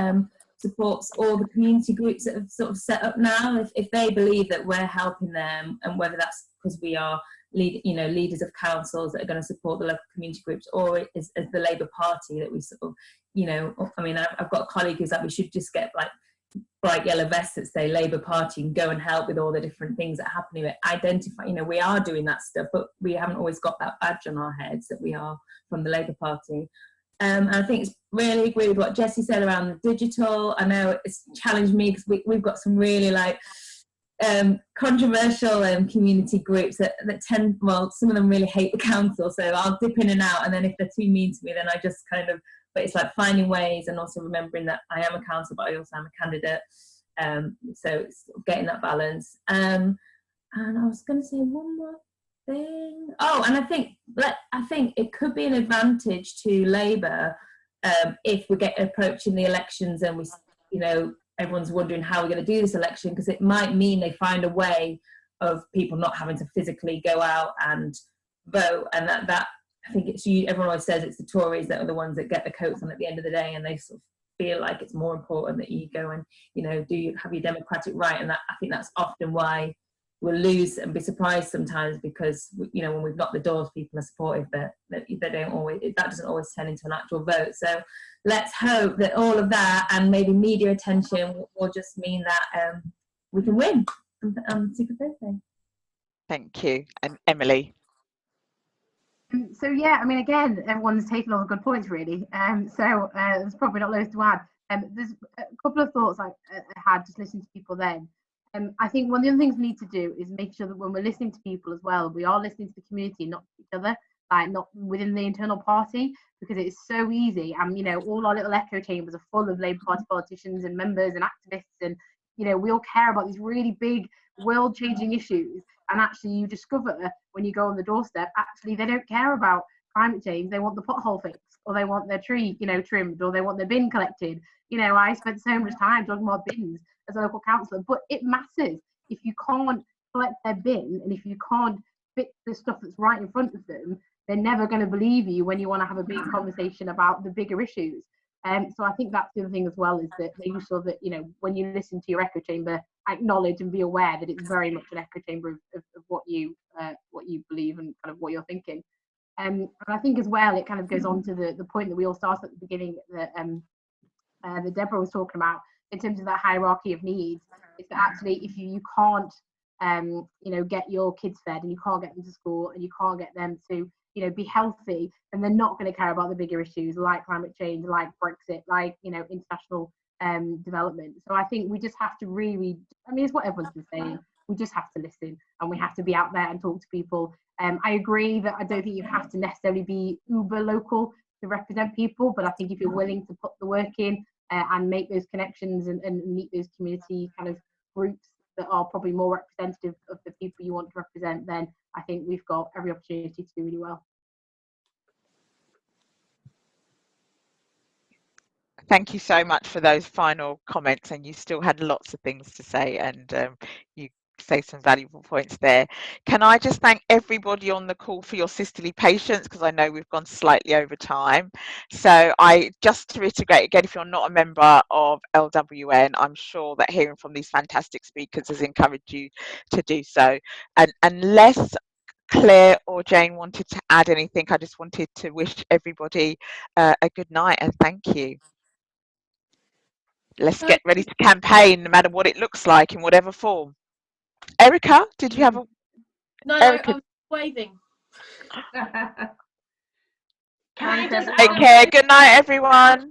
supports all the community groups that have sort of set up now. If they believe that we're helping them, and whether that's because we are leaders of councils that are going to support the local community groups, or as the Labour Party that we sort of, I mean, I've got a colleague who's like, we should just get like bright yellow vests that say Labour Party and go and help with all the different things that happen to it. Identify, we are doing that stuff, but we haven't always got that badge on our heads that we are from the Labour Party. And I think it's really agree with what Jessie said around the digital. I know it's challenged me because we've got some really controversial community groups that tend, well, some of them really hate the council, so I'll dip in and out, and then if they're too mean to me, then I just kind of, but it's like finding ways and also remembering that I am a councillor, but I also am a candidate, so it's getting that balance. And I was going to say one more thing. Oh, and I think it could be an advantage to Labour if we get approaching the elections and we, everyone's wondering how we're going to do this election, because it might mean they find a way of people not having to physically go out and vote, and that I think it's you. Everyone always says it's the Tories that are the ones that get the coats on at the end of the day, and they sort of feel like it's more important that you go and do you have your democratic right, and that I think that's often why we'll lose and be surprised sometimes, because when we've knocked the doors, people are supportive, but they don't always. That doesn't always turn into an actual vote. So let's hope that all of that and maybe media attention will just mean that we can win on Super Thursday. Thank you. And Emily? So yeah, I mean, again, everyone's taken all the good points really. So there's probably not loads to add. There's a couple of thoughts I had just listening to people then. I think one of the other things we need to do is make sure that when we're listening to people as well, we are listening to the community, not to each other. like not within the internal party, because it is so easy. And, you know, all our little echo chambers are full of Labour Party politicians and members and activists, and, you know, we all care about these really big world-changing issues. And actually you discover when you go on the doorstep, actually they don't care about climate change. They want the pothole fixed, or they want their tree, you know, trimmed, or they want their bin collected. You know, I spent so much time talking about bins as a local councillor, but it matters. If you can't collect their bin, and if you can't fix the stuff that's right in front of them, they're never going to believe you when you want to have a big conversation about the bigger issues. So I think that's the other thing as well, is that making sure that, you know, when you listen to your echo chamber, acknowledge and be aware that it's very much an echo chamber of what you believe and kind of what you're thinking. And I think as well, it kind of goes on to the point that we all started at the beginning, that Deborah was talking about, in terms of that hierarchy of needs. Is that actually, if you can't you know, get your kids fed, and you can't get them to school, and you can't get them to, you know, be healthy, then they're not going to care about the bigger issues like climate change, like Brexit, like, you know, international development. So I think we just have to really, I mean, it's what everyone's been saying, we just have to listen, and we have to be out there and talk to people. I agree that I don't think you have to necessarily be uber local to represent people, but I think if you're willing to put the work in and make those connections and meet those community kind of groups that are probably more representative of the people you want to represent, then I think we've got every opportunity to do really well. Thank you so much for those final comments, and you still had lots of things to say, and you say some valuable points there. Can I just thank everybody on the call for your sisterly patience, because I know we've gone slightly over time. So I just to reiterate again, if you're not a member of LWN, I'm sure that hearing from these fantastic speakers has encouraged you to do so. And unless Cllr or Jane wanted to add anything, I just wanted to wish everybody a good night and thank you. Let's get ready to campaign, no matter what it looks like, in whatever form. Erica, did you have a... No, Erica. I'm waving. Take care. Good night, everyone.